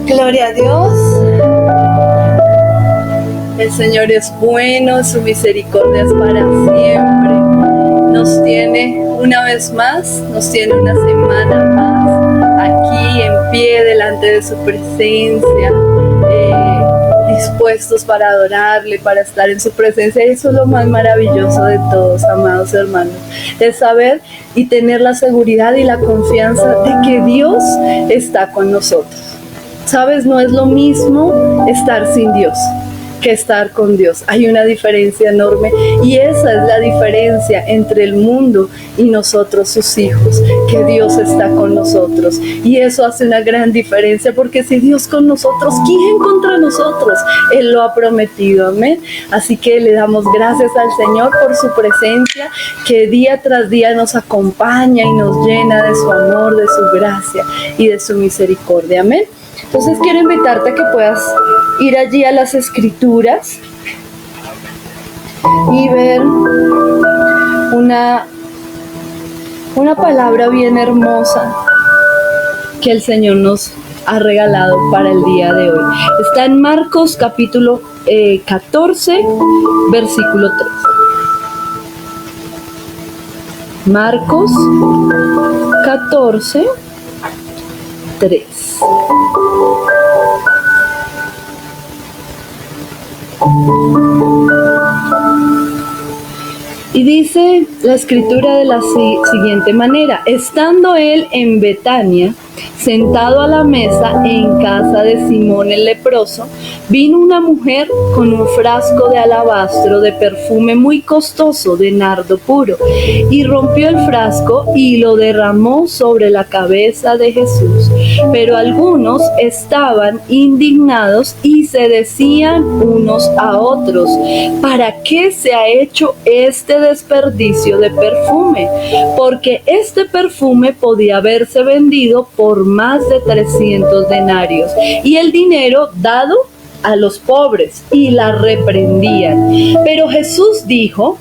Gloria a Dios. El Señor es bueno, su misericordia es para siempre. Nos tiene una vez más, nos tiene una semana más aquí en pie delante de su presencia, dispuestos para adorarle, para estar en su presencia. Y eso es lo más maravilloso de todos, amados hermanos, es saber y tener la seguridad y la confianza de que Dios está con nosotros. Sabes, no es lo mismo estar sin Dios que estar con Dios. Hay una diferencia enorme y esa es la diferencia entre el mundo y nosotros, sus hijos, que Dios está con nosotros. Y eso hace una gran diferencia, porque si Dios con nosotros, ¿quién contra nosotros? Él lo ha prometido, amén. Así que le damos gracias al Señor por su presencia, que día tras día nos acompaña y nos llena de su amor, de su gracia y de su misericordia, amén. Entonces quiero invitarte a que puedas ir allí a las Escrituras y ver una palabra bien hermosa que el Señor nos ha regalado para el día de hoy. Está en Marcos capítulo 14, versículo 3. Marcos 14, 3. Y dice la escritura de la siguiente manera: estando él en Betania, sentado a la mesa en casa de Simón el leproso, vino una mujer con un frasco de alabastro de perfume muy costoso de nardo puro, y rompió el frasco y lo derramó sobre la cabeza de Jesús. Pero algunos estaban indignados y se decían unos a otros: ¿para qué se ha hecho este desperdicio de perfume? Porque este perfume podía haberse vendido por más de 300 denarios y el dinero dado a los pobres. Y la reprendían. Pero Jesús dijo: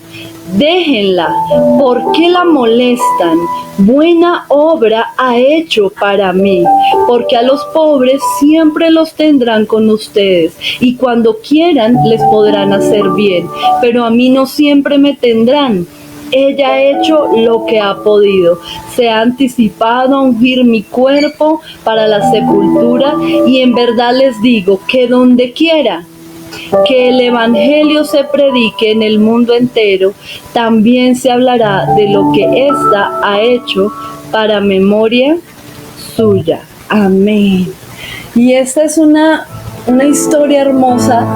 déjenla, ¿por qué la molestan? Buena obra ha hecho para mí, porque a los pobres siempre los tendrán con ustedes, y cuando quieran les podrán hacer bien, pero a mí no siempre me tendrán. Ella ha hecho lo que ha podido, se ha anticipado a ungir mi cuerpo para la sepultura, y en verdad les digo que donde quiera que el evangelio se predique en el mundo entero, también se hablará de lo que ésta ha hecho para memoria suya. Amén. Y esta es una historia hermosa,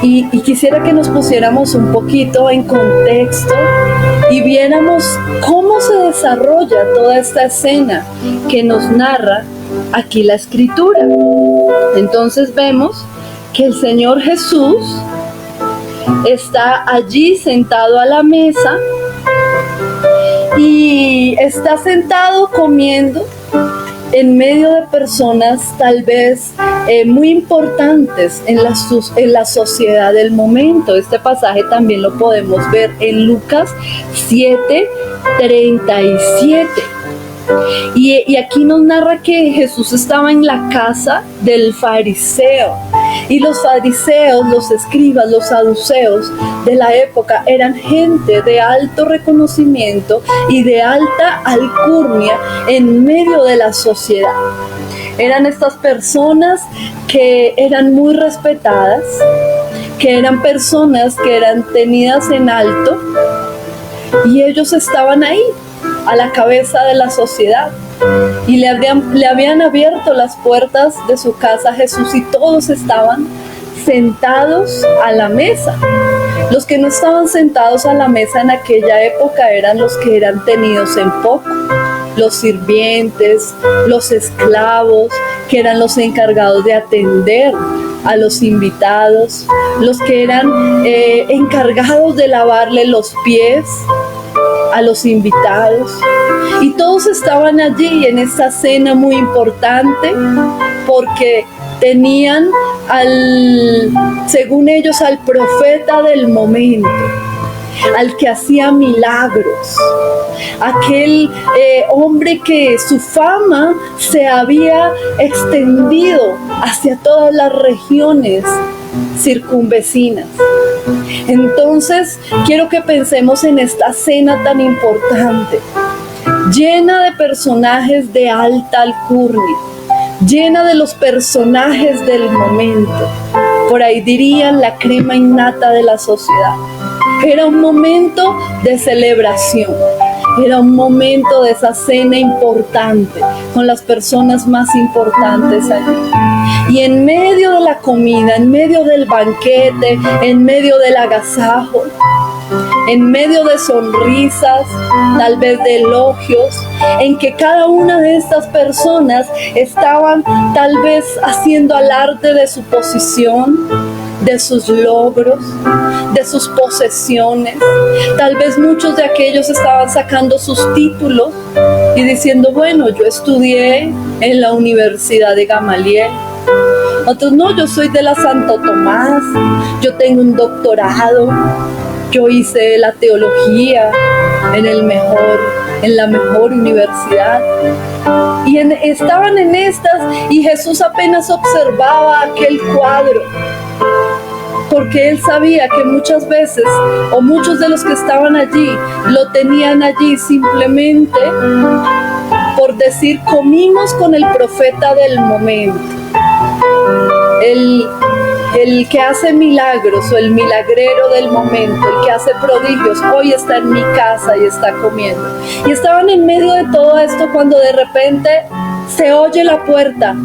y quisiera que nos pusiéramos un poquito en contexto y viéramos cómo se desarrolla toda esta escena que nos narra aquí la escritura. Entonces vemos que el Señor Jesús está allí sentado a la mesa, y está sentado comiendo en medio de personas tal vez muy importantes en la sociedad del momento. Este pasaje también lo podemos ver en Lucas 7:37. Y aquí nos narra que Jesús estaba en la casa del fariseo. Y los fariseos, los escribas, los saduceos de la época eran gente de alto reconocimiento y de alta alcurnia en medio de la sociedad. Eran estas personas que eran muy respetadas, que eran personas que eran tenidas en alto, y ellos estaban ahí, a la cabeza de la sociedad, y le habían abierto las puertas de su casa a Jesús, y todos estaban sentados a la mesa. Los que no estaban sentados a la mesa en aquella época eran los que eran tenidos en poco, los sirvientes, los esclavos, que eran los encargados de atender a los invitados, los que eran encargados de lavarle los pies a los invitados. Y todos estaban allí en esta cena muy importante, porque tenían según ellos, al profeta del momento. al que hacía milagros, aquel hombre que su fama se había extendido hacia todas las regiones circunvecinas. Entonces, quiero que pensemos en esta cena tan importante, llena de personajes de alta alcurnia, llena de los personajes del momento. Por ahí dirían la crema innata de la sociedad. Era un momento de celebración. Era un momento de esa cena importante, con las personas más importantes allí. Y en medio de la comida, en medio del banquete, en medio del agasajo, en medio de sonrisas, tal vez de elogios, en que cada una de estas personas estaban tal vez haciendo alarde de su posición, de sus logros, de sus posesiones. Tal vez muchos de aquellos estaban sacando sus títulos y diciendo, bueno, yo estudié en la Universidad de Gamaliel. Otros, no, yo soy de la Santo Tomás, yo tengo un doctorado, yo hice la teología en la mejor universidad. Y estaban en estas, y Jesús apenas observaba aquel cuadro, porque él sabía que muchas veces, o muchos de los que estaban allí, lo tenían allí simplemente por decir, comimos con el profeta del momento. El que hace milagros, o el milagrero del momento, el que hace prodigios, hoy está en mi casa y está comiendo. Y estaban en medio de todo esto cuando de repente se oye la puerta,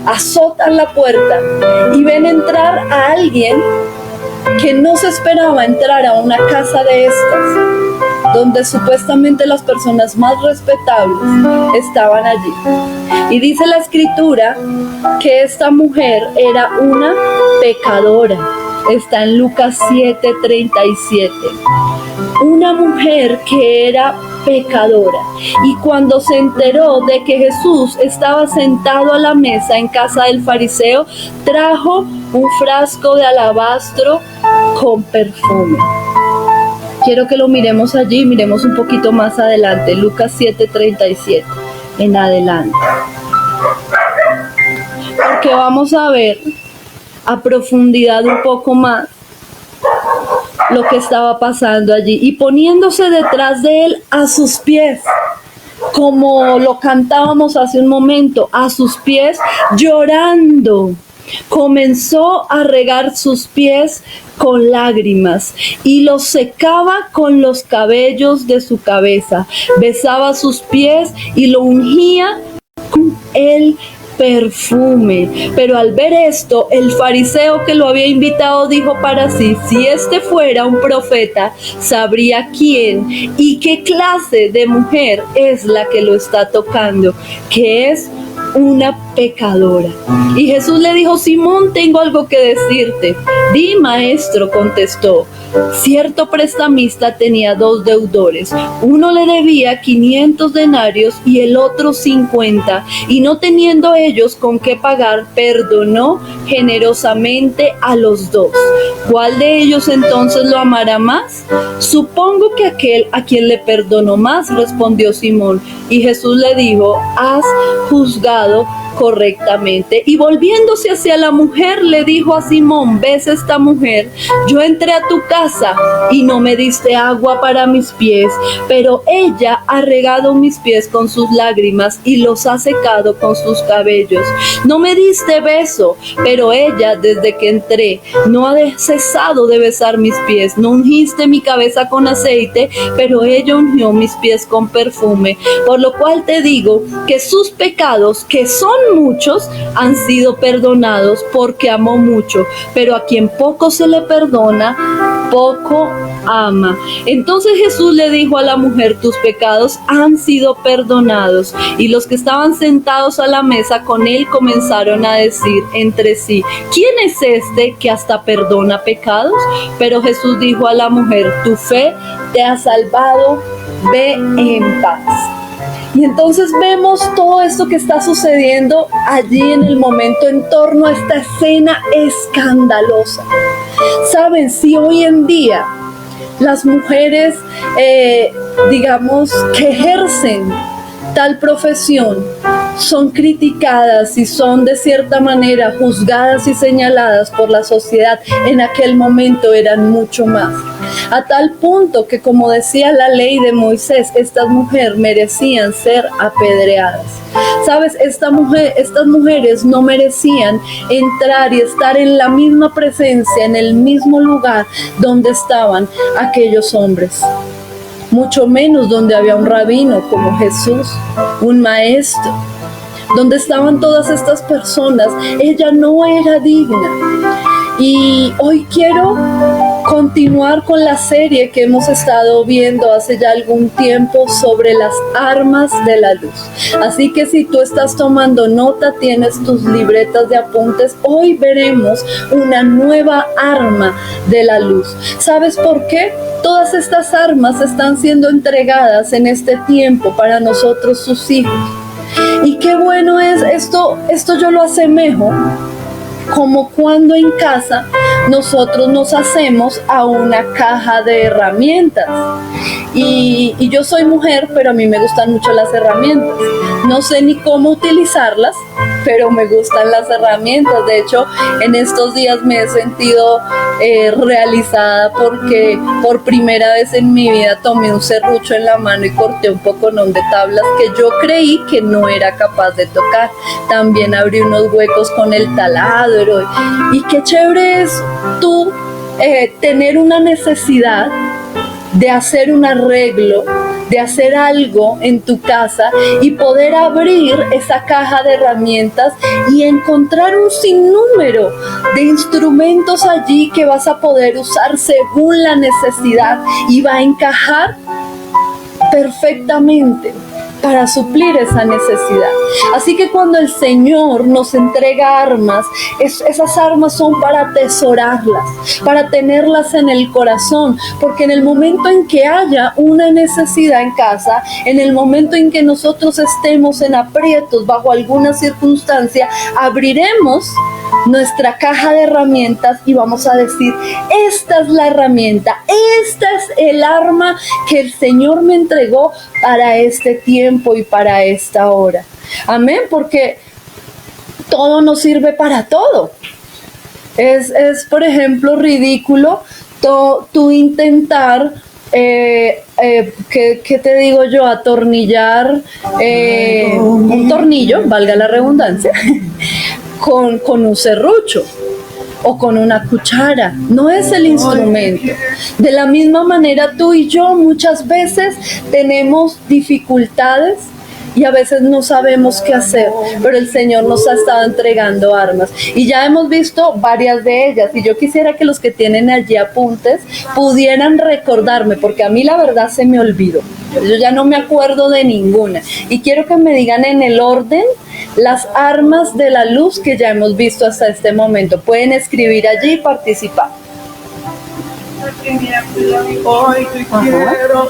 azotan la puerta y ven entrar a alguien que no se esperaba entrar a una casa de estas, donde supuestamente las personas más respetables estaban allí. Y dice la escritura que esta mujer era una pecadora. Está en Lucas 7:37. Una mujer que era pecadora. Y cuando se enteró de que Jesús estaba sentado a la mesa en casa del fariseo, trajo un frasco de alabastro con perfume. Quiero que lo miremos allí, miremos un poquito más adelante, Lucas 7:37 en adelante. Porque vamos a ver a profundidad un poco más lo que estaba pasando allí. Y poniéndose detrás de él a sus pies, como lo cantábamos hace un momento, a sus pies, llorando, comenzó a regar sus pies con lágrimas y los secaba con los cabellos de su cabeza. Besaba sus pies y lo ungía con el perfume. Pero al ver esto, el fariseo que lo había invitado dijo para sí, si este fuera un profeta, sabría quién y qué clase de mujer es la que lo está tocando, que es una pecadora. Y Jesús le dijo, Simón, tengo algo que decirte. Di, maestro, contestó. Cierto prestamista tenía 2 deudores. Uno le debía 500 denarios y el otro 50, y no teniendo ellos con qué pagar, perdonó generosamente a los 2. ¿Cuál de ellos entonces lo amará más? Supongo que aquel a quien le perdonó más, respondió Simón. Y Jesús le dijo, has juzgado correctamente. Y volviéndose hacia la mujer, le dijo a Simón, ¿ves esta mujer? Yo entré a tu casa y no me diste agua para mis pies, pero ella ha regado mis pies con sus lágrimas y los ha secado con sus cabellos. No me diste beso, pero ella, desde que entré, no ha cesado de besar mis pies. No ungiste mi cabeza con aceite, pero ella ungió mis pies con perfume. Por lo cual te digo que sus pecados, que son muchos, han sido perdonados, porque amó mucho, pero a quien poco se le perdona, poco ama. Entonces Jesús le dijo a la mujer, tus pecados han sido perdonados. Y los que estaban sentados a la mesa con él comenzaron a decir entre sí, ¿quién es este que hasta perdona pecados? Pero Jesús dijo a la mujer, tu fe te ha salvado, ve en paz. Y entonces vemos todo esto que está sucediendo allí en el momento en torno a esta escena escandalosa. Saben, si hoy en día las mujeres, digamos, que ejercen tal profesión son criticadas y son de cierta manera juzgadas y señaladas por la sociedad, en aquel momento eran mucho más. A tal punto que, como decía la ley de Moisés, estas mujeres merecían ser apedreadas. ¿Sabes? Estas mujeres no merecían entrar y estar en la misma presencia, en el mismo lugar donde estaban aquellos hombres. Mucho menos donde había un rabino como Jesús, un maestro, donde estaban todas estas personas. Ella no era digna. Y hoy quiero continuar con la serie que hemos estado viendo hace ya algún tiempo sobre las armas de la luz. Así que si tú estás tomando nota, tienes tus libretas de apuntes, hoy veremos una nueva arma de la luz. ¿Sabes por qué? Todas estas armas están siendo entregadas en este tiempo para nosotros, sus hijos. Y qué bueno es esto yo lo asemejo como cuando en casa nosotros nos hacemos a una caja de herramientas. Y yo soy mujer, pero a mí me gustan mucho las herramientas. No sé ni cómo utilizarlas, pero me gustan las herramientas. De hecho, en estos días me he sentido realizada porque por primera vez en mi vida tomé un serrucho en la mano y corté un poconón de tablas que yo creí que no era capaz de tocar. También abrí unos huecos con el taladro. Y qué chévere es tú tener una necesidad de hacer un arreglo, de hacer algo en tu casa y poder abrir esa caja de herramientas y encontrar un sinnúmero de instrumentos allí que vas a poder usar según la necesidad y va a encajar perfectamente para suplir esa necesidad. Así que cuando el Señor nos entrega armas, esas armas son para atesorarlas, para tenerlas en el corazón, porque en el momento en que haya una necesidad en casa, en el momento en que nosotros estemos en aprietos bajo alguna circunstancia, abriremos nuestra caja de herramientas y vamos a decir: esta es la herramienta, esta es el arma que el Señor me entregó para este tiempo y para esta hora. Amén, porque todo nos sirve para todo. Es por ejemplo, ridículo tú intentar, ¿qué te digo yo? Atornillar un tornillo, valga la redundancia, con un serrucho o con una cuchara. No es el instrumento. De la misma manera, tú y yo muchas veces tenemos dificultades y a veces no sabemos qué hacer, pero el Señor nos ha estado entregando armas y ya hemos visto varias de ellas, y yo quisiera que los que tienen allí apuntes pudieran recordarme, porque a mí la verdad se me olvidó, yo ya no me acuerdo de ninguna, y quiero que me digan en el orden las armas de la luz que ya hemos visto hasta este momento. Pueden escribir allí y participar. Hoy te quiero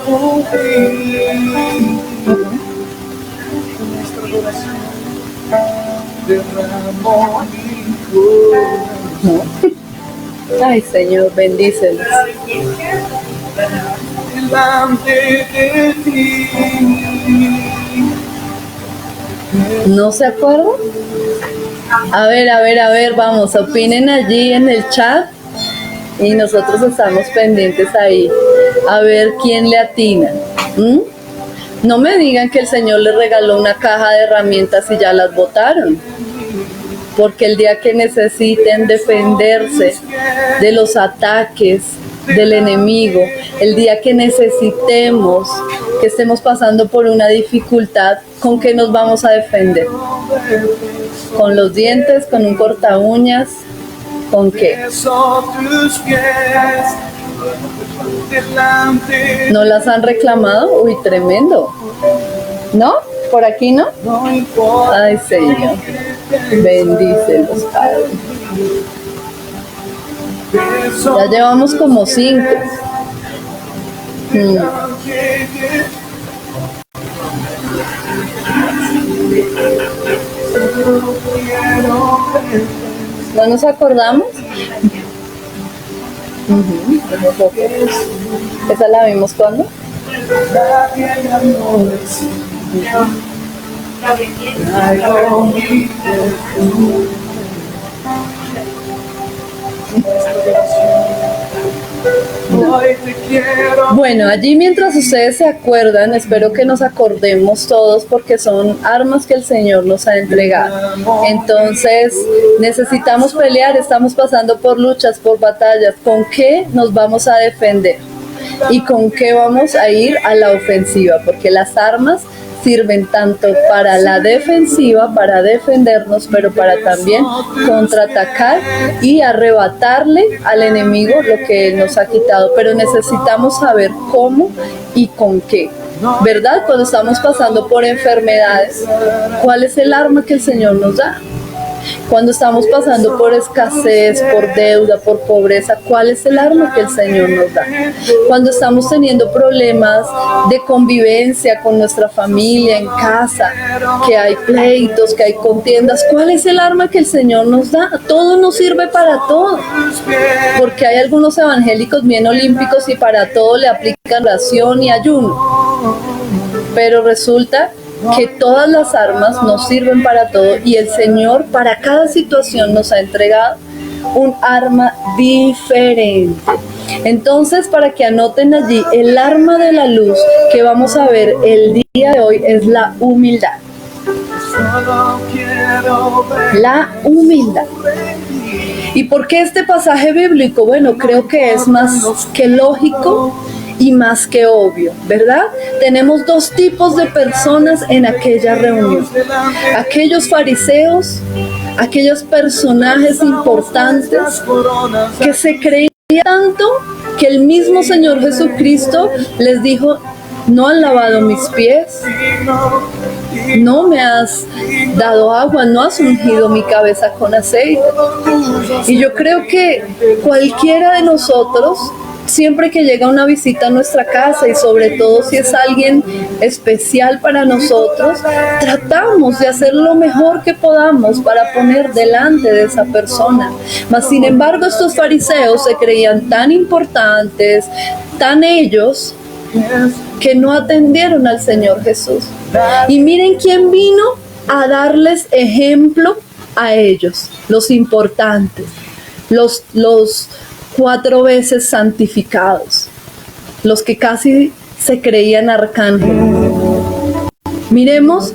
Ay, Señor, bendícelos. delante de ti. ¿No se acuerdan? A ver, vamos, opinen allí en el chat y nosotros estamos pendientes ahí a ver quién le atina. No me digan que el Señor les regaló una caja de herramientas y ya las botaron, porque el día que necesiten defenderse de los ataques del enemigo, el día que necesitemos, que estemos pasando por una dificultad, ¿con qué nos vamos a defender? ¿Con los dientes? ¿Con un corta uñas? ¿Con qué? ¿No las han reclamado? Uy, tremendo. ¿No? ¿Por aquí no? Ay, Señor, bendícelos, Padre. Ya llevamos como 5. ¿No nos acordamos? Ujú, nosotros. ¿Esa la vimos cuando? Hoy te quiero. Bueno, allí mientras ustedes se acuerdan, espero que nos acordemos todos porque son armas que el Señor nos ha entregado. Entonces, necesitamos pelear, estamos pasando por luchas, por batallas. ¿Con qué nos vamos a defender? ¿Y con qué vamos a ir a la ofensiva? Porque las armas sirven tanto para la defensiva, para defendernos, pero para también contraatacar y arrebatarle al enemigo lo que él nos ha quitado. Pero necesitamos saber cómo y con qué, ¿verdad? Cuando estamos pasando por enfermedades, ¿cuál es el arma que el Señor nos da? Cuando estamos pasando por escasez, por deuda, por pobreza, ¿cuál es el arma que el Señor nos da? Cuando estamos teniendo problemas de convivencia con nuestra familia en casa, que hay pleitos, que hay contiendas, ¿cuál es el arma que el Señor nos da? Todo nos sirve para todo, porque hay algunos evangélicos bien olímpicos y para todo le aplican oración y ayuno, pero resulta que todas las armas nos sirven para todo y el Señor para cada situación nos ha entregado un arma diferente. Entonces, para que anoten allí, el arma de la luz que vamos a ver el día de hoy es la humildad. La humildad. ¿Y por qué este pasaje bíblico? Bueno, creo que es más que lógico y más que obvio, ¿verdad? Tenemos dos tipos de personas en aquella reunión. Aquellos fariseos, aquellos personajes importantes que se creían tanto que el mismo Señor Jesucristo les dijo: no han lavado mis pies, no me has dado agua, no has ungido mi cabeza con aceite. Y yo creo que cualquiera de nosotros, siempre que llega una visita a nuestra casa y sobre todo si es alguien especial para nosotros, tratamos de hacer lo mejor que podamos para poner delante de esa persona. Mas sin embargo, estos fariseos se creían tan importantes, tan ellos, que no atendieron al Señor Jesús. Y miren quién vino a darles ejemplo a ellos, los importantes, los 4 veces santificados, los que casi se creían arcángeles. Miremos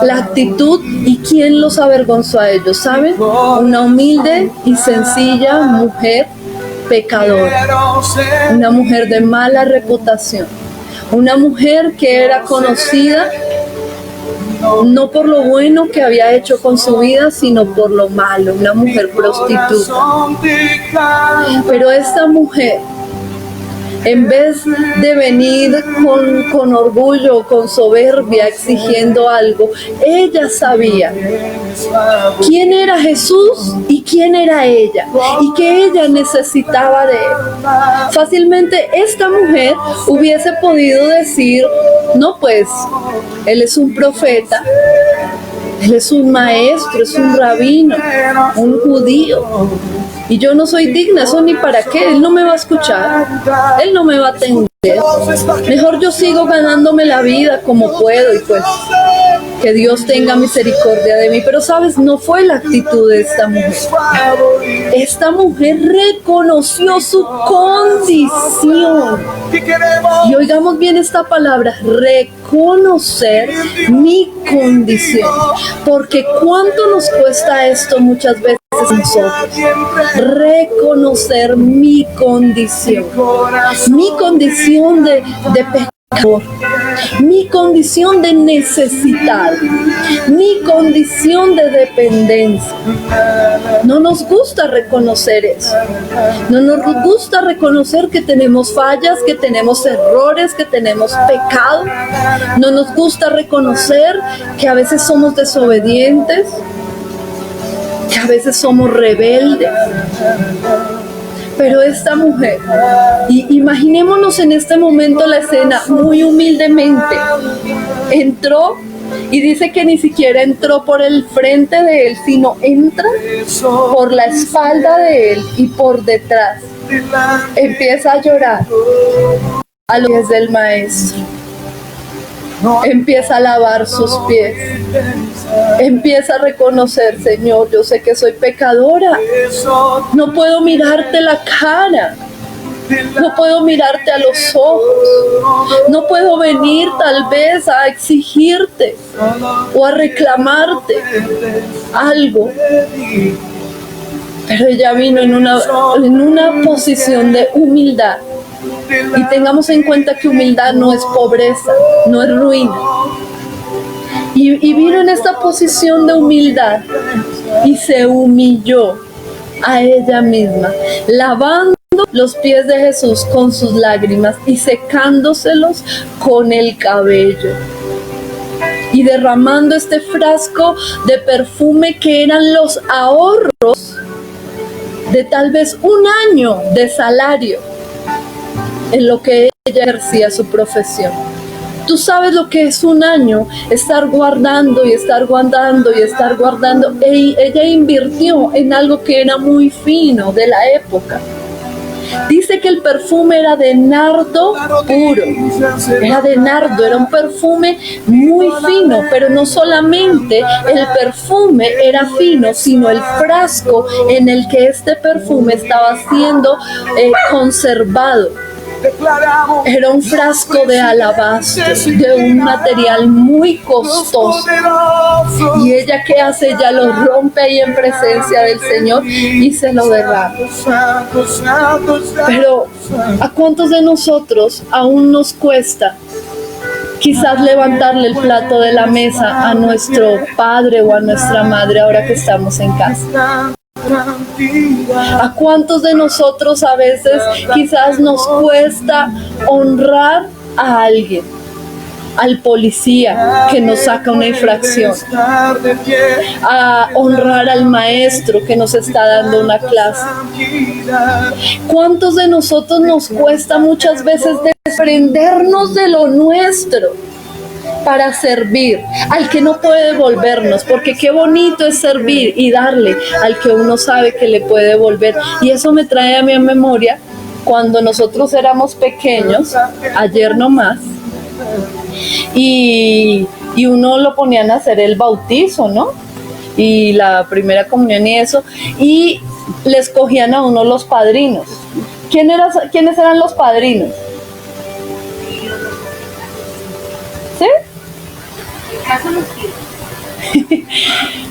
la actitud y quién los avergonzó a ellos, ¿saben? Una humilde y sencilla mujer pecadora, una mujer de mala reputación, una mujer que era conocida no por lo bueno que había hecho con su vida, sino por lo malo, una mujer prostituta. Pero esta mujer, en vez de venir con orgullo, con soberbia, exigiendo algo, ella sabía quién era Jesús y quién era ella, y que ella necesitaba de él. Fácilmente esta mujer hubiese podido decir: no, pues, él es un profeta, él es un maestro, es un rabino, un judío, y yo no soy digna, eso ni para qué, él no me va a escuchar, él no me va a atender, mejor yo sigo ganándome la vida como puedo y pues que Dios tenga misericordia de mí. Pero sabes, no fue la actitud de esta mujer. Esta mujer reconoció su condición. Y oigamos bien esta palabra: reconocer mi condición. Porque ¿cuánto nos cuesta esto muchas veces a nosotros? Reconocer mi condición de pecador, mi condición de necesidad, mi condición de dependencia. No nos gusta reconocer eso. No nos gusta reconocer que tenemos fallas, que tenemos errores, que tenemos pecado. No nos gusta reconocer que a veces somos desobedientes, que a veces somos rebeldes. Pero esta mujer, y imaginémonos en este momento la escena, muy humildemente entró, y dice que ni siquiera entró por el frente de él, sino entra por la espalda de él y por detrás. empieza a llorar a los pies del maestro. Empieza a lavar sus pies. Empieza a reconocer: Señor, yo sé que soy pecadora. No puedo mirarte la cara. No puedo mirarte a los ojos. No puedo venir tal vez a exigirte o a reclamarte algo. Pero ella vino en una posición de humildad. Y tengamos en cuenta que humildad no es pobreza, no es ruina. Y vino en esta posición de humildad y se humilló a ella misma, lavando los pies de Jesús con sus lágrimas y secándoselos con el cabello. Y derramando este frasco de perfume que eran los ahorros de tal vez un año de salario en lo que ella ejercía su profesión. Tú sabes lo que es un año, estar guardando y estar guardando y estar guardando. Ella invirtió en algo que era muy fino de la época. Dice que el perfume era de nardo puro, era de nardo, era un perfume muy fino, pero no solamente el perfume era fino, sino el frasco en el que este perfume estaba siendo conservado. Era un frasco de alabastro, de un material muy costoso. Y ella, ¿qué hace? Ella lo rompe ahí en presencia del Señor y se lo derrama. Pero ¿a cuántos de nosotros aún nos cuesta quizás levantarle el plato de la mesa a nuestro padre o a nuestra madre ahora que estamos en casa? ¿A cuántos de nosotros a veces quizás nos cuesta honrar a alguien? Al policía que nos saca una infracción, a honrar al maestro que nos está dando una clase. ¿Cuántos de nosotros nos cuesta muchas veces desprendernos de lo nuestro para servir al que no puede devolvernos? Porque qué bonito es servir y darle al que uno sabe que le puede devolver. Y eso me trae a mi memoria cuando nosotros éramos pequeños, ayer nomás, y uno lo ponían a hacer el bautizo, ¿no? Y la primera comunión y eso, y le escogían a uno los padrinos. ¿Quiénes eran los padrinos? ¿Sí?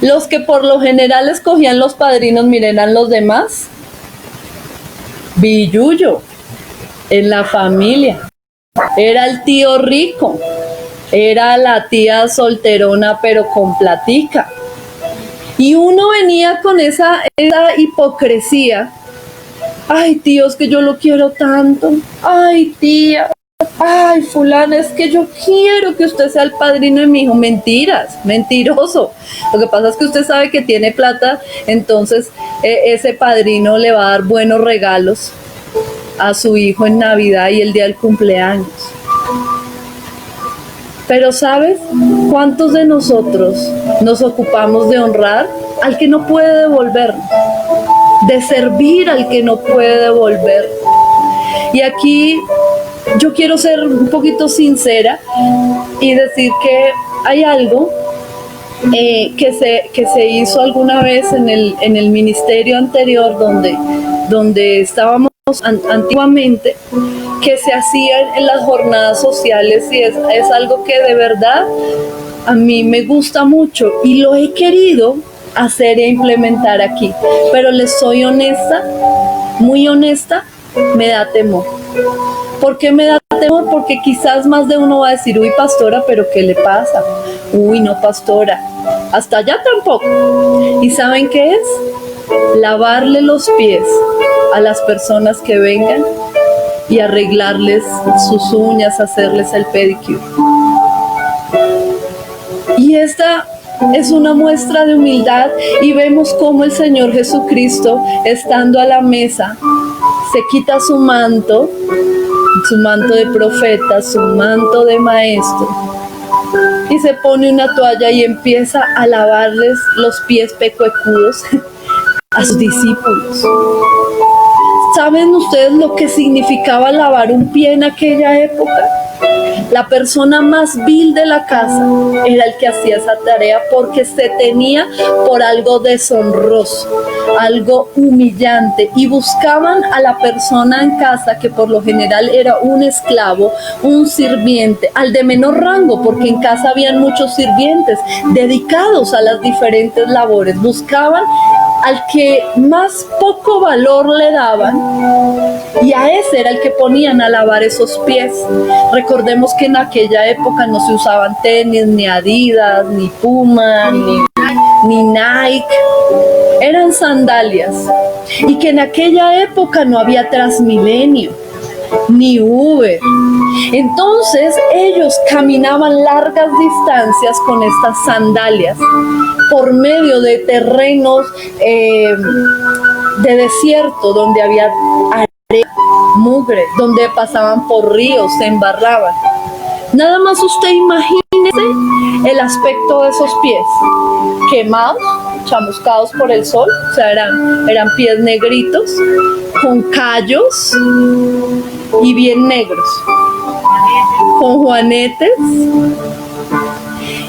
Los que por lo general escogían los padrinos, miren, eran los demás. Billullo en la familia. Era el tío rico. Era la tía solterona pero con platica. Y uno venía con esa hipocresía. Ay, tío, es que yo lo quiero tanto. Ay, tía. Ay, fulana, es que yo quiero que usted sea el padrino de mi hijo. Mentiras, mentiroso. Lo que pasa es que usted sabe que tiene plata, entonces ese padrino le va a dar buenos regalos a su hijo en Navidad y el día del cumpleaños. Pero ¿sabes cuántos de nosotros nos ocupamos de honrar al que no puede devolvernos? De servir al que no puede devolver. Y aquí yo quiero ser un poquito sincera y decir que hay algo que se hizo alguna vez en el ministerio anterior donde estábamos antiguamente, que se hacía en las jornadas sociales, y es algo que de verdad a mí me gusta mucho y lo he querido hacer e implementar aquí, pero les soy honesta, muy honesta, me da temor. ¿Por qué me da temor? Porque quizás más de uno va a decir: uy, pastora, pero ¿qué le pasa? Uy, no, pastora, hasta allá tampoco. ¿Y saben qué es? Lavarle los pies a las personas que vengan y arreglarles sus uñas, hacerles el pedicure. Y esta es una muestra de humildad, y vemos cómo el Señor Jesucristo, estando a la mesa, se quita su manto de profeta, su manto de maestro, y se pone una toalla y empieza a lavarles los pies pecuecudos a sus discípulos. ¿Saben ustedes lo que significaba lavar un pie en aquella época? La persona más vil de la casa era el que hacía esa tarea porque se tenía por algo deshonroso, algo humillante, y buscaban a la persona en casa que por lo general era un esclavo, un sirviente, al de menor rango, porque en casa habían muchos sirvientes dedicados a las diferentes labores. Buscaban al que más poco valor le daban, y a ese era el que ponían a lavar esos pies. Recordemos que en aquella época no se usaban tenis, ni Adidas, ni Puma, ni Nike. Eran sandalias. Y que en aquella época no había Transmilenio, ni Uber. Entonces ellos caminaban largas distancias con estas sandalias por medio de terrenos de desierto, donde había arena, mugre, donde pasaban por ríos, se embarraban. Nada más usted imagínese el aspecto de esos pies, quemados, chamuscados por el sol, o sea, eran pies negritos, con callos y bien negros, con juanetes.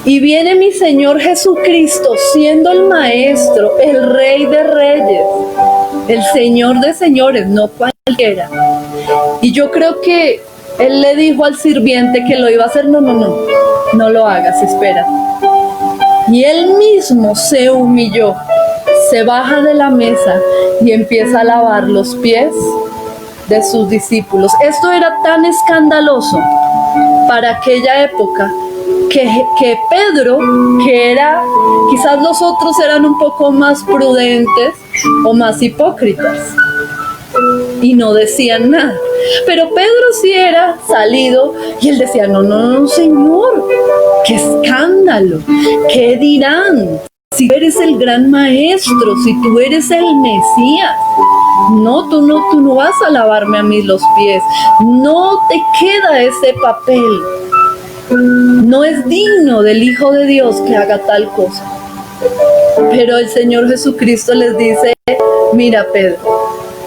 Y viene mi Señor Jesucristo siendo el Maestro, el Rey de Reyes, el Señor de Señores, no cualquiera. Y yo creo que Él le dijo al sirviente que lo iba a hacer: no lo hagas, espera. Y Él mismo se humilló, se baja de la mesa y empieza a lavar los pies de sus discípulos. Esto era tan escandaloso para aquella época que Pedro, que era, quizás los otros eran un poco más prudentes o más hipócritas y no decían nada, pero Pedro sí era salido y él decía: no, Señor, qué escándalo, qué dirán, si eres el gran maestro, si tú eres el Mesías. No, tú no vas a lavarme a mí los pies, no te queda ese papel. No es digno del Hijo de Dios que haga tal cosa. Pero el Señor Jesucristo les dice: mira, Pedro,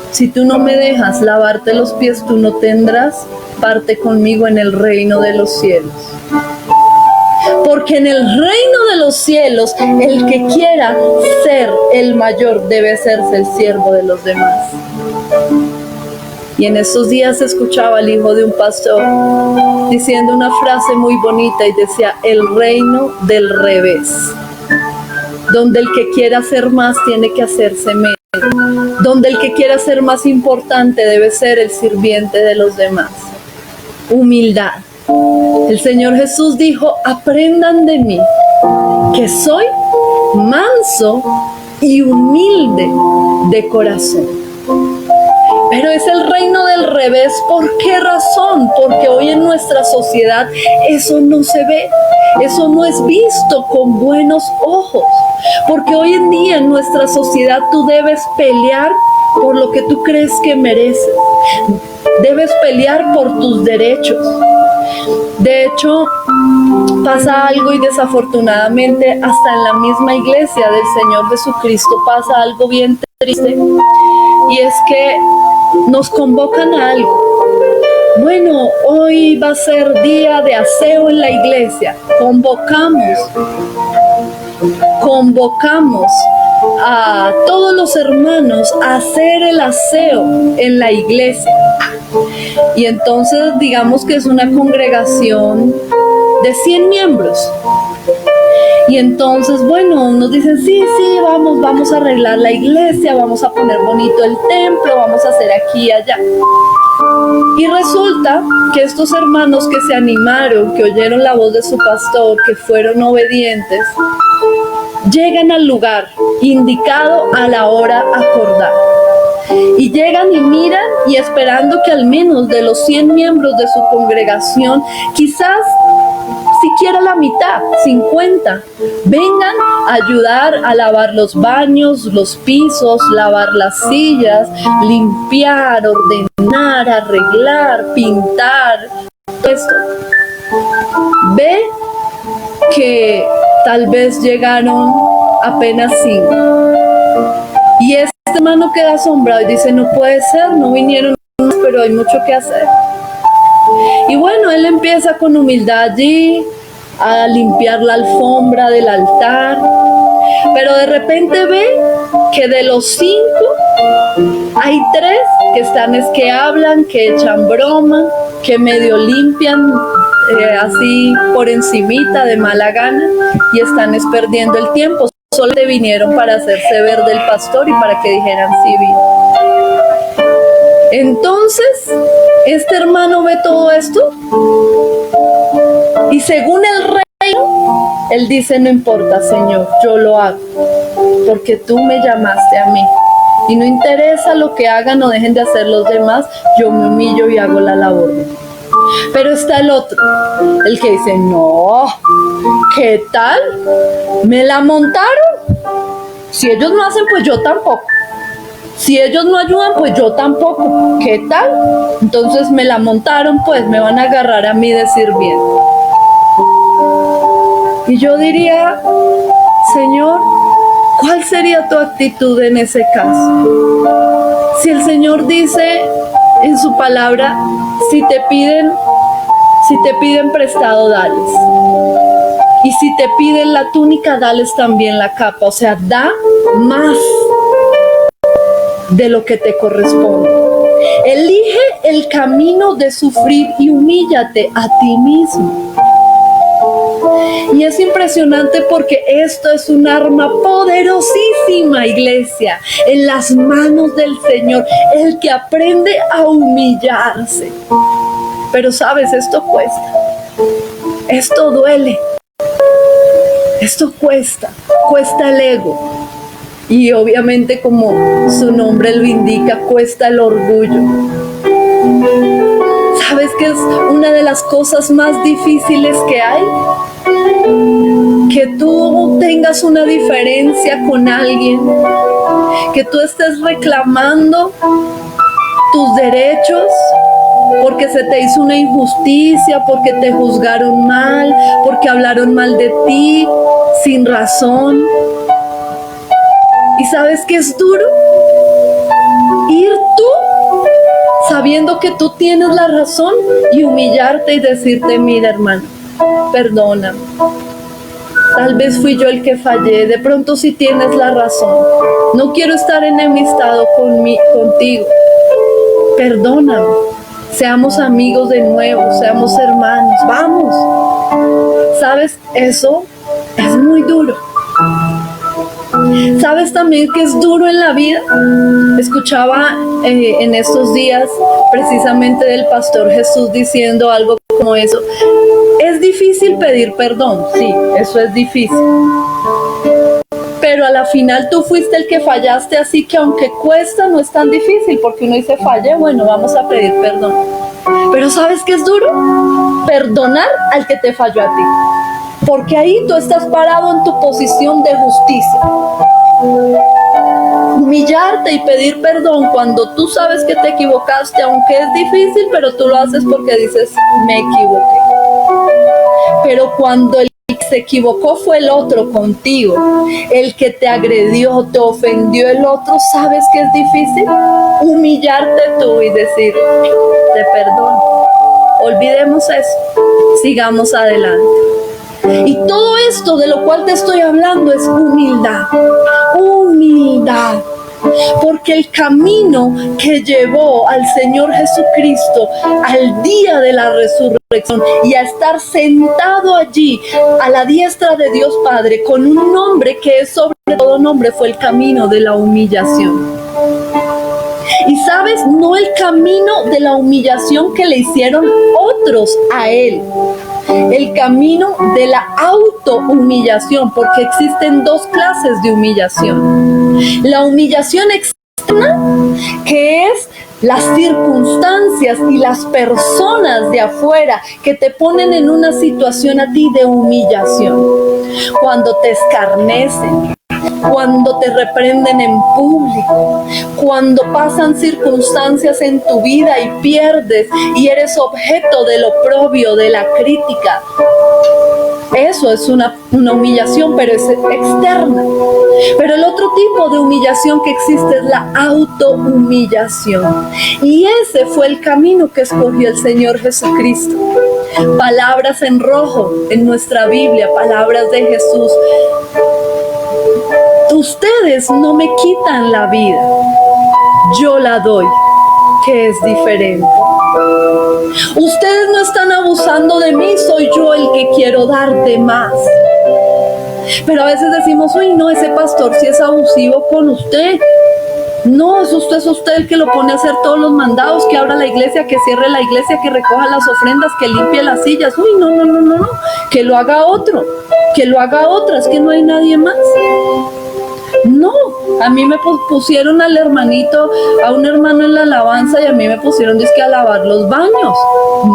si tú no me dejas lavarte los pies, tú no tendrás parte conmigo en el reino de los cielos. Porque en el reino de los cielos, el que quiera ser el mayor debe hacerse el siervo de los demás. Y en esos días escuchaba al hijo de un pastor diciendo una frase muy bonita y decía: el reino del revés, donde el que quiera ser más tiene que hacerse menos, donde el que quiera ser más importante debe ser el sirviente de los demás. Humildad. El Señor Jesús dijo: aprendan de mí, que soy manso y humilde de corazón. Pero es el reino del revés. ¿Por qué razón? Porque hoy en nuestra sociedad eso no se ve, eso no es visto con buenos ojos. Porque hoy en día en nuestra sociedad tú debes pelear por lo que tú crees que mereces. Debes pelear por tus derechos. De hecho, pasa algo, y desafortunadamente hasta en la misma iglesia del Señor Jesucristo pasa algo bien triste, y es que nos convocan a algo. Bueno, hoy va a ser día de aseo en la iglesia. Convocamos a todos los hermanos a hacer el aseo en la iglesia. Y entonces digamos que es una congregación de 100 miembros. Y entonces, bueno, nos dicen: sí, vamos a arreglar la iglesia, vamos a poner bonito el templo, vamos a hacer aquí y allá. Y resulta que estos hermanos que se animaron, que oyeron la voz de su pastor, que fueron obedientes, llegan al lugar indicado a la hora acordada. Y llegan y miran, y esperando que al menos de los 100 miembros de su congregación, quizás siquiera la mitad, 50, vengan a ayudar a lavar los baños, los pisos, lavar las sillas, limpiar, ordenar, arreglar, pintar, todo esto. Ve que tal vez llegaron apenas 5. Y es este hermano queda asombrado y dice, no puede ser, no vinieron, pero hay mucho que hacer. Y bueno, él empieza con humildad allí a limpiar la alfombra del altar, pero de repente ve que de los 5 hay 3 que están es que hablan, que echan broma, que medio limpian así por encimita de mala gana y están es perdiendo el tiempo. Solo te vinieron para hacerse ver del pastor y para que dijeran sí vi. Entonces, este hermano ve todo esto y según el reino, él dice, no importa, Señor, yo lo hago, porque tú me llamaste a mí. Y no interesa lo que hagan o dejen de hacer los demás, yo me humillo y hago la labor. Pero está el otro, el que dice, no, ¿qué tal? ¿Me la montaron? Si ellos no hacen, pues yo tampoco. Si ellos no ayudan, pues yo tampoco. ¿Qué tal? Entonces me la montaron, pues me van a agarrar a mí de sirviente. Y yo diría, Señor, ¿cuál sería tu actitud en ese caso? Si el Señor dice en su palabra, si te piden prestado, dales. Y si te piden la túnica, dales también la capa. O sea, da más de lo que te corresponde. Elige el camino de sufrir y humíllate a ti mismo. Y es impresionante porque esto es un arma poderosísima, iglesia, en las manos del Señor, el que aprende a humillarse. Pero sabes, esto cuesta, esto duele, esto cuesta el ego. Y obviamente, como su nombre lo indica, cuesta el orgullo. ¿Sabes qué es una de las cosas más difíciles que hay? Que tú tengas una diferencia con alguien, que tú estés reclamando tus derechos porque se te hizo una injusticia, porque te juzgaron mal, porque hablaron mal de ti sin razón. ¿Y sabes qué es duro? Ir tú sabiendo que tú tienes la razón y humillarte y decirte, mira, hermano, perdóname. Tal vez fui yo el que fallé, de pronto sí tienes la razón. No quiero estar enemistado contigo. Perdóname. Seamos amigos de nuevo, seamos hermanos. Vamos. ¿Sabes? Eso es muy duro. ¿Sabes también que es duro en la vida? Escuchaba en estos días precisamente del pastor Jesús diciendo algo como eso. Es difícil pedir perdón, sí, eso es difícil. Pero a la final tú fuiste el que fallaste, así que aunque cuesta, no es tan difícil, porque uno dice fallé, bueno, vamos a pedir perdón. Pero ¿sabes qué es duro? Perdonar al que te falló a ti. Porque ahí tú estás parado en tu posición de justicia. Humillarte y pedir perdón cuando tú sabes que te equivocaste, aunque es difícil, pero tú lo haces porque dices, me equivoqué. Pero cuando el que se equivocó fue el otro contigo, el que te agredió, te ofendió el otro, ¿sabes qué es difícil? Humillarte tú y decir, te perdono. Olvidemos eso, sigamos adelante. Y todo esto de lo cual te estoy hablando es humildad, humildad. Porque el camino que llevó al Señor Jesucristo al día de la resurrección y a estar sentado allí a la diestra de Dios Padre con un nombre que es sobre todo nombre, fue el camino de la humillación. Y sabes, no el camino de la humillación que le hicieron otros a él, el camino de la autohumillación, porque existen 2 clases de humillación. La humillación externa, que es las circunstancias y las personas de afuera que te ponen en una situación a ti de humillación. Cuando te escarnecen, cuando te reprenden en público, cuando pasan circunstancias en tu vida y pierdes y eres objeto del oprobio, de la crítica. Eso es una humillación, pero es externa. Pero el otro tipo de humillación que existe es la autohumillación. Y ese fue el camino que escogió el Señor Jesucristo. Palabras en rojo en nuestra Biblia, palabras de Jesús. Ustedes no me quitan la vida, yo la doy, que es diferente. Ustedes no están abusando de mí, soy yo el que quiero darte más. Pero a veces decimos, uy, no, ese pastor sí es abusivo con usted. No, es usted el que lo pone a hacer todos los mandados, que abra la iglesia, que cierre la iglesia, que recoja las ofrendas, que limpie las sillas. Uy, no, que lo haga otro, que lo haga otra, es que no hay nadie más. No, a mí me pusieron al hermanito, a un hermano en la alabanza, y a mí me pusieron dizque a lavar los baños.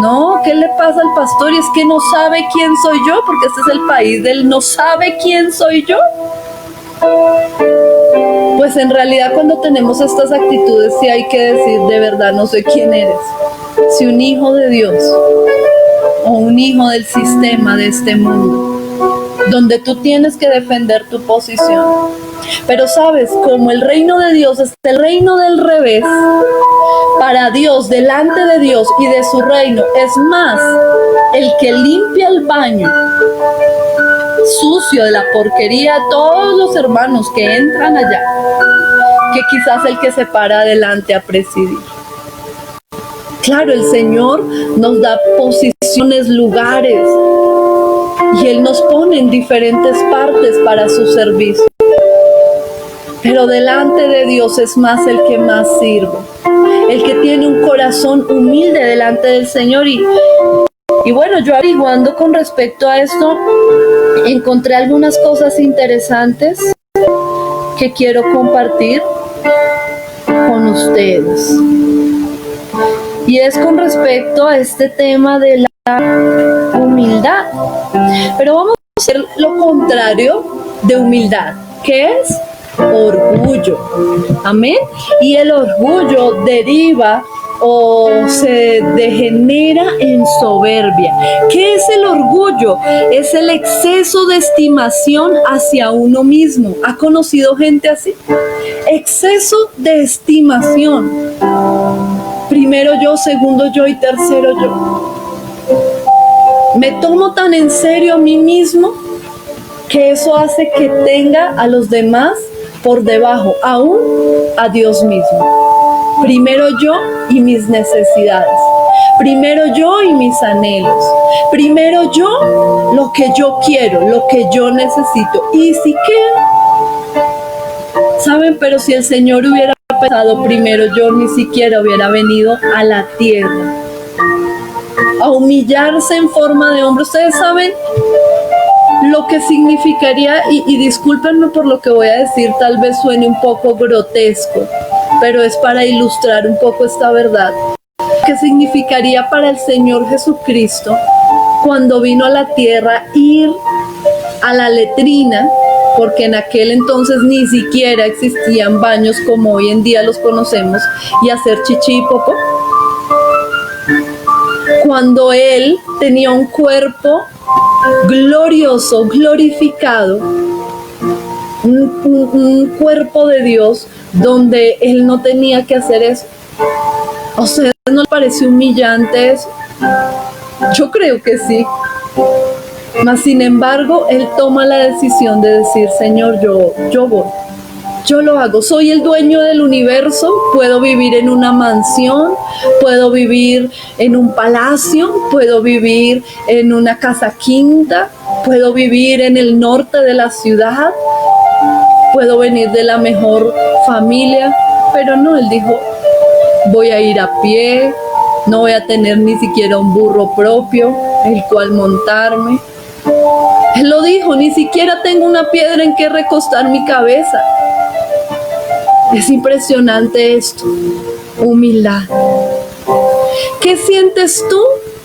No, ¿qué le pasa al pastor? Y es que no sabe quién soy yo, porque este es el país del no sabe quién soy yo. Pues en realidad cuando tenemos estas actitudes sí hay que decir, de verdad no sé quién eres. Si un hijo de Dios o un hijo del sistema de este mundo, donde tú tienes que defender tu posición. Pero sabes, como el reino de Dios es el reino del revés, para Dios, delante de Dios y de su reino, es más el que limpia el baño sucio de la porquería de todos los hermanos que entran allá, que quizás el que se para adelante a presidir. Claro, el Señor nos da posiciones, lugares, y Él nos pone en diferentes partes para su servicio. Pero delante de Dios es más el que más sirve, el que tiene un corazón humilde delante del Señor. Y bueno, yo averiguando con respecto a esto, encontré algunas cosas interesantes que quiero compartir con ustedes. Y es con respecto a este tema de la humildad. Pero vamos a hacer lo contrario de humildad, que es orgullo. Amén. Y el orgullo deriva o se degenera en soberbia. ¿Qué es el orgullo? Es el exceso de estimación hacia uno mismo. ¿Ha conocido gente así? Exceso de estimación. Primero yo, segundo yo y tercero yo. Me tomo tan en serio a mí mismo que eso hace que tenga a los demás por debajo, aún a Dios mismo. Primero yo y mis necesidades. Primero yo y mis anhelos. Primero yo, lo que yo quiero, lo que yo necesito. Y si queda, ¿saben? Pero si el Señor hubiera pensado primero yo, ni siquiera hubiera venido a la tierra a humillarse en forma de hombre. Ustedes saben lo que significaría, y discúlpenme por lo que voy a decir, tal vez suene un poco grotesco, pero es para ilustrar un poco esta verdad. ¿Qué significaría para el Señor Jesucristo cuando vino a la tierra ir a la letrina? Porque en aquel entonces ni siquiera existían baños como hoy en día los conocemos, y hacer chichi y popó. Cuando Él tenía un cuerpo glorioso, glorificado, un cuerpo de Dios, donde Él no tenía que hacer eso. ¿A ustedes no les parece humillante eso? Yo creo que sí. Mas sin embargo, Él toma la decisión de decir, Señor, yo voy. Yo lo hago, soy el dueño del universo, puedo vivir en una mansión, puedo vivir en un palacio, puedo vivir en una casa quinta, puedo vivir en el norte de la ciudad, puedo venir de la mejor familia, pero no, Él dijo, voy a ir a pie, no voy a tener ni siquiera un burro propio, el cual montarme. Él lo dijo, ni siquiera tengo una piedra en que recostar mi cabeza. Es impresionante esto, humildad. ¿Qué sientes tú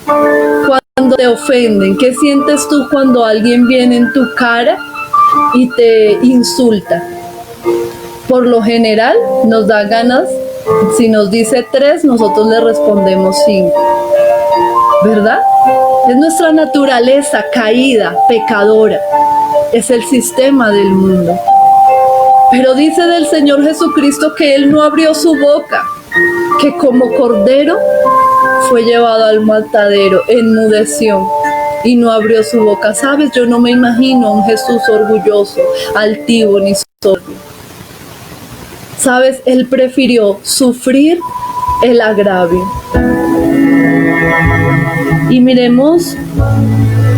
cuando te ofenden? ¿Qué sientes tú cuando alguien viene en tu cara y te insulta? Por lo general nos da ganas, si nos dice 3, nosotros le respondemos 5, ¿verdad? Es nuestra naturaleza caída, pecadora. Es el sistema del mundo. Pero dice del Señor Jesucristo que Él no abrió su boca, que como cordero fue llevado al matadero, enmudeció y no abrió su boca. ¿Sabes? Yo no me imagino a un Jesús orgulloso, altivo ni soberbio. ¿Sabes? Él prefirió sufrir el agravio. Y miremos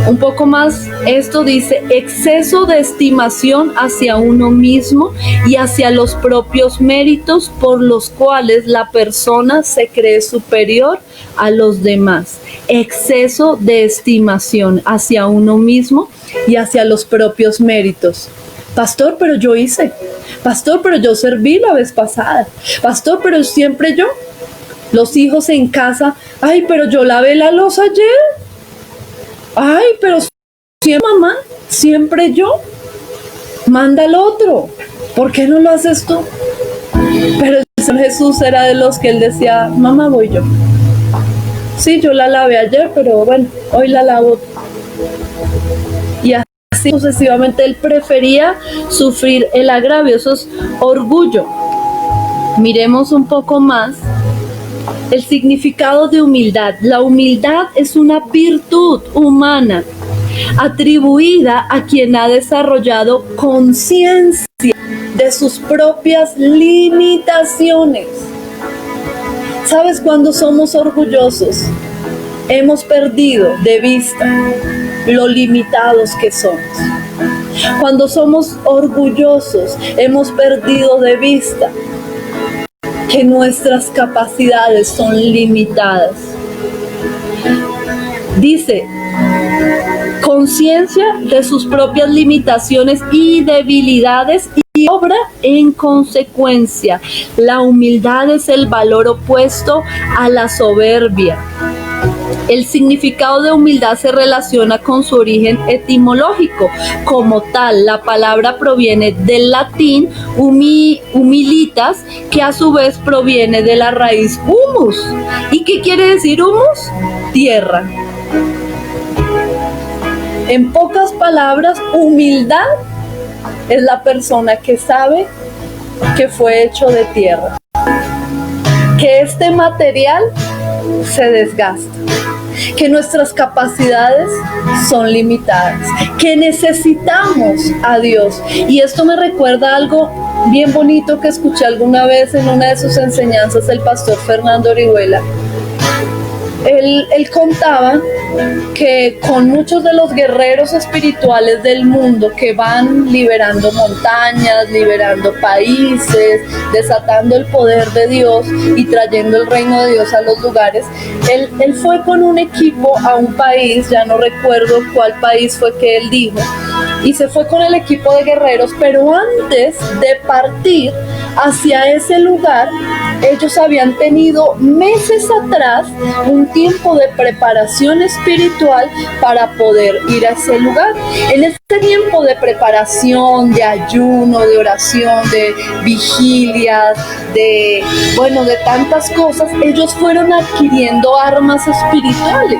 un poco más, esto dice, exceso de estimación hacia uno mismo y hacia los propios méritos por los cuales la persona se cree superior a los demás. Exceso de estimación hacia uno mismo y hacia los propios méritos. Pastor, pero yo hice. Pastor, pero yo serví la vez pasada. Pastor, pero siempre yo. Los hijos en casa, ay, pero yo lavé la loza ayer. Ay, pero siempre mamá, siempre yo. Manda al otro. ¿Por qué no lo haces tú? Pero el Señor Jesús era de los que él decía, mamá, voy yo. Sí, yo la lavé ayer, pero bueno, hoy la lavo. Y así sucesivamente él prefería sufrir el agravio, eso es orgullo. Miremos un poco más el significado de humildad. La humildad es una virtud humana atribuida a quien ha desarrollado conciencia de sus propias limitaciones. ¿Sabes? Cuando somos orgullosos, hemos perdido de vista lo limitados que somos. Cuando somos orgullosos, hemos perdido de vista que nuestras capacidades son limitadas. Dice, conciencia de sus propias limitaciones y debilidades y obra en consecuencia. La humildad es el valor opuesto a la soberbia. El significado de humildad se relaciona con su origen etimológico. Como tal, la palabra proviene del latín humilitas, que a su vez proviene de la raíz humus. ¿Y qué quiere decir humus? Tierra. En pocas palabras, humildad es la persona que sabe que fue hecho de tierra, que este material se desgasta, que nuestras capacidades son limitadas, que necesitamos a Dios. Y esto me recuerda algo bien bonito que escuché alguna vez en una de sus enseñanzas el pastor Fernando Orihuela. Él contaba que con muchos de los guerreros espirituales del mundo que van liberando montañas, liberando países, desatando el poder de Dios y trayendo el reino de Dios a los lugares, él fue con un equipo a un país, ya no recuerdo cuál país fue que él dijo, y se fue con el equipo de guerreros, pero antes de partir hacia ese lugar, ellos habían tenido meses atrás un tiempo de preparación espiritual para poder ir a ese lugar. En este tiempo de preparación, de ayuno, de oración, de vigilias, de tantas cosas, ellos fueron adquiriendo armas espirituales.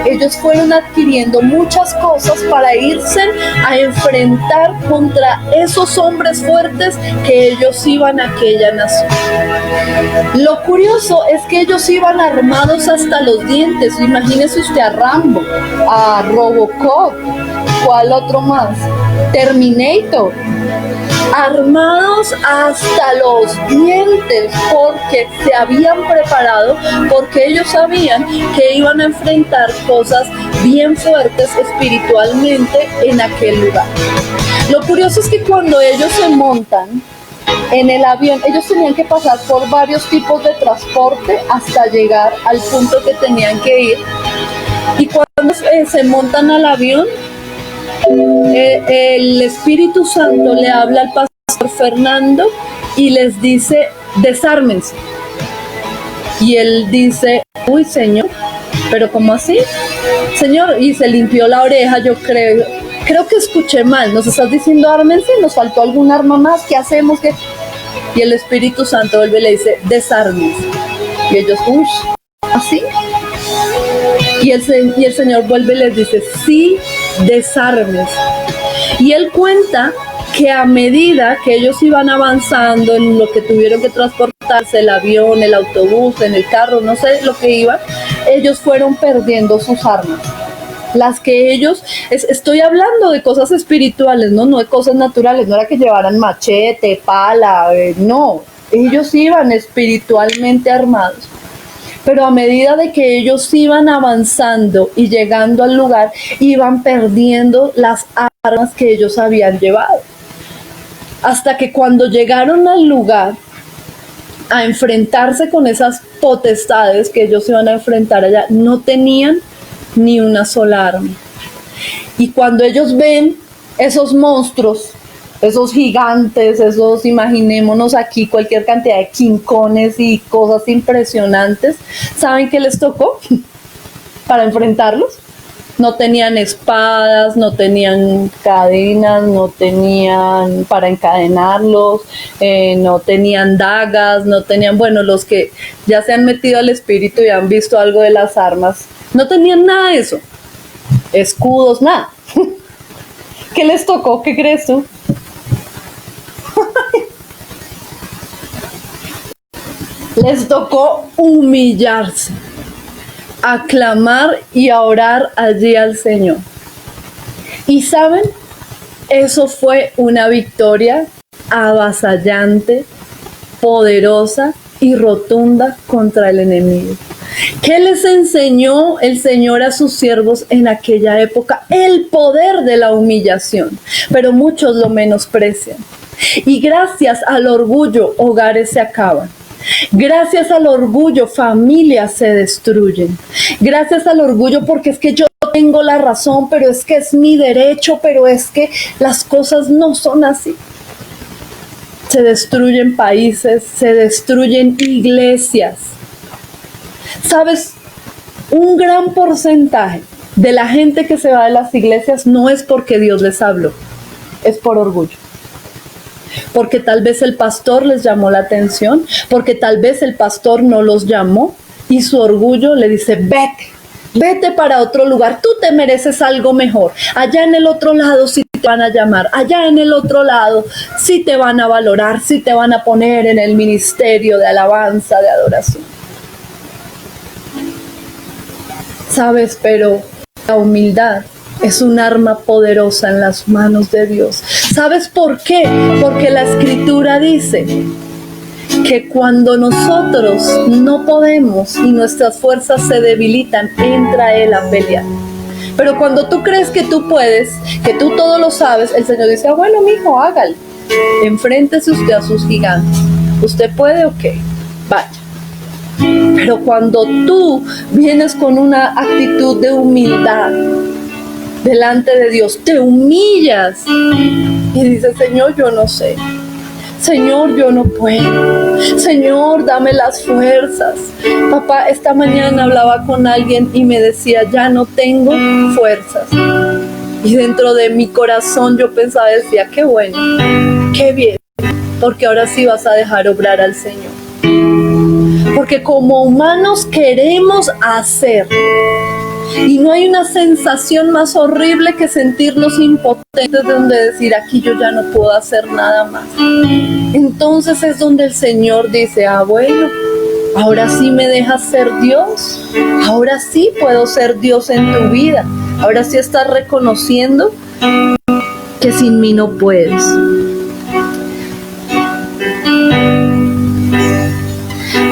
Ellos fueron adquiriendo muchas cosas para irse a enfrentar contra esos hombres fuertes que ellos iban a aquella nación. Lo curioso es que ellos iban armados hasta los dientes. Imagínese usted a Rambo, a Robocop, ¿cuál otro más? Terminator. Armados hasta los dientes porque se habían preparado, porque ellos sabían que iban a enfrentar cosas bien fuertes espiritualmente en aquel lugar. Lo curioso es que cuando ellos se montan en el avión, ellos tenían que pasar por varios tipos de transporte hasta llegar al punto que tenían que ir. Y cuando se montan al avión, el Espíritu Santo le habla al pastor Fernando y les dice, desármense. Y él dice, uy, Señor, ¿pero cómo así? Señor, y se limpió la oreja, yo creo que escuché mal, nos estás diciendo ármense, nos faltó algún arma más, ¿qué hacemos? Y el Espíritu Santo vuelve y le dice, desármense. Y ellos, uy, ¿así? Y el Señor vuelve y les dice, sí, desármense. Y Él cuenta que a medida que ellos iban avanzando en lo que tuvieron que transportarse, el avión, el autobús, en el carro, no sé lo que iban, ellos fueron perdiendo sus armas. Las que ellos, estoy hablando de cosas espirituales, no de cosas naturales, no era que llevaran machete, pala, no, ellos iban espiritualmente armados. Pero a medida de que ellos iban avanzando y llegando al lugar, iban perdiendo las armas que ellos habían llevado. Hasta que cuando llegaron al lugar a enfrentarse con esas potestades que ellos iban a enfrentar allá, no tenían ni una sola arma. Y cuando ellos ven esos monstruos, esos gigantes, esos, imaginémonos aquí cualquier cantidad de quincones y cosas impresionantes, ¿saben qué les tocó para enfrentarlos? No tenían espadas, no tenían cadenas, no tenían para encadenarlos, no tenían dagas, no tenían, bueno, los que ya se han metido al espíritu y han visto algo de las armas, no tenían nada de eso, escudos, nada. ¿Qué les tocó? ¿Qué crees tú? Les tocó humillarse, aclamar y a orar allí al Señor. Y saben, eso fue una victoria avasallante, poderosa y rotunda contra el enemigo. ¿Qué les enseñó el Señor a sus siervos en aquella época? El poder de la humillación, pero muchos lo menosprecian. Y gracias al orgullo, hogares se acaban. Gracias al orgullo, familias se destruyen. Gracias al orgullo, porque es que yo tengo la razón, pero es que es mi derecho, pero es que las cosas no son así. Se destruyen países, se destruyen iglesias. ¿Sabes? Un gran porcentaje de la gente que se va de las iglesias no es porque Dios les habló, es por orgullo. Porque tal vez el pastor les llamó la atención, porque tal vez el pastor no los llamó y su orgullo le dice, vete para otro lugar, tú te mereces algo mejor, allá en el otro lado sí te van a llamar, allá en el otro lado sí te van a valorar, sí te van a poner en el ministerio de alabanza, de adoración. ¿Sabes? Pero la humildad es un arma poderosa en las manos de Dios. ¿Sabes por qué? Porque la Escritura dice que cuando nosotros no podemos y nuestras fuerzas se debilitan, entra Él a pelear. Pero cuando tú crees que tú puedes, que tú todo lo sabes, el Señor dice, bueno, mijo, hágale. Enfréntese usted a sus gigantes. ¿Usted puede? Ok, vaya. Pero cuando tú vienes con una actitud de humildad delante de Dios, te humillas y dices, Señor, yo no sé. Señor, yo no puedo. Señor, dame las fuerzas. Papá, esta mañana hablaba con alguien y me decía, ya no tengo fuerzas. Y dentro de mi corazón yo pensaba, decía, qué bueno, qué bien, porque ahora sí vas a dejar obrar al Señor. Porque como humanos queremos hacer. Y no hay una sensación más horrible que sentirnos impotentes, donde decir, aquí yo ya no puedo hacer nada más. Entonces es donde el Señor dice, bueno, ahora sí me dejas ser Dios. Ahora sí puedo ser Dios en tu vida. Ahora sí estás reconociendo que sin mí no puedes.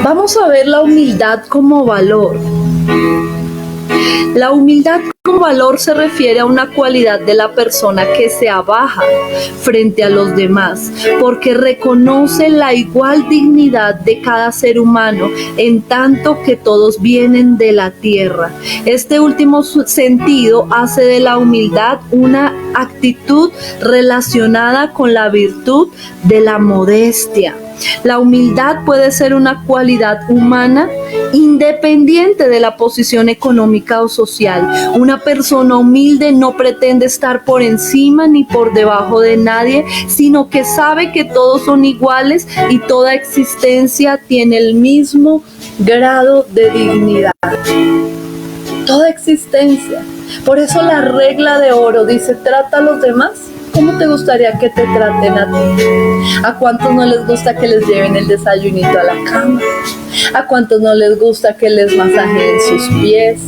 Vamos a ver la humildad como valor. La humildad como valor se refiere a una cualidad de la persona que se abaja frente a los demás, porque reconoce la igual dignidad de cada ser humano, en tanto que todos vienen de la tierra. Este último sentido hace de la humildad una actitud relacionada con la virtud de la modestia. La humildad puede ser una cualidad humana independiente de la posición económica o social. Una persona humilde no pretende estar por encima ni por debajo de nadie, sino que sabe que todos son iguales y toda existencia tiene el mismo grado de dignidad. toda existencia. Por eso la regla de oro dice: trata a los demás como te gustaría que te traten a ti. ¿A cuántos no les gusta que les lleven el desayunito a la cama? ¿A cuántos no les gusta que les masajeen sus pies?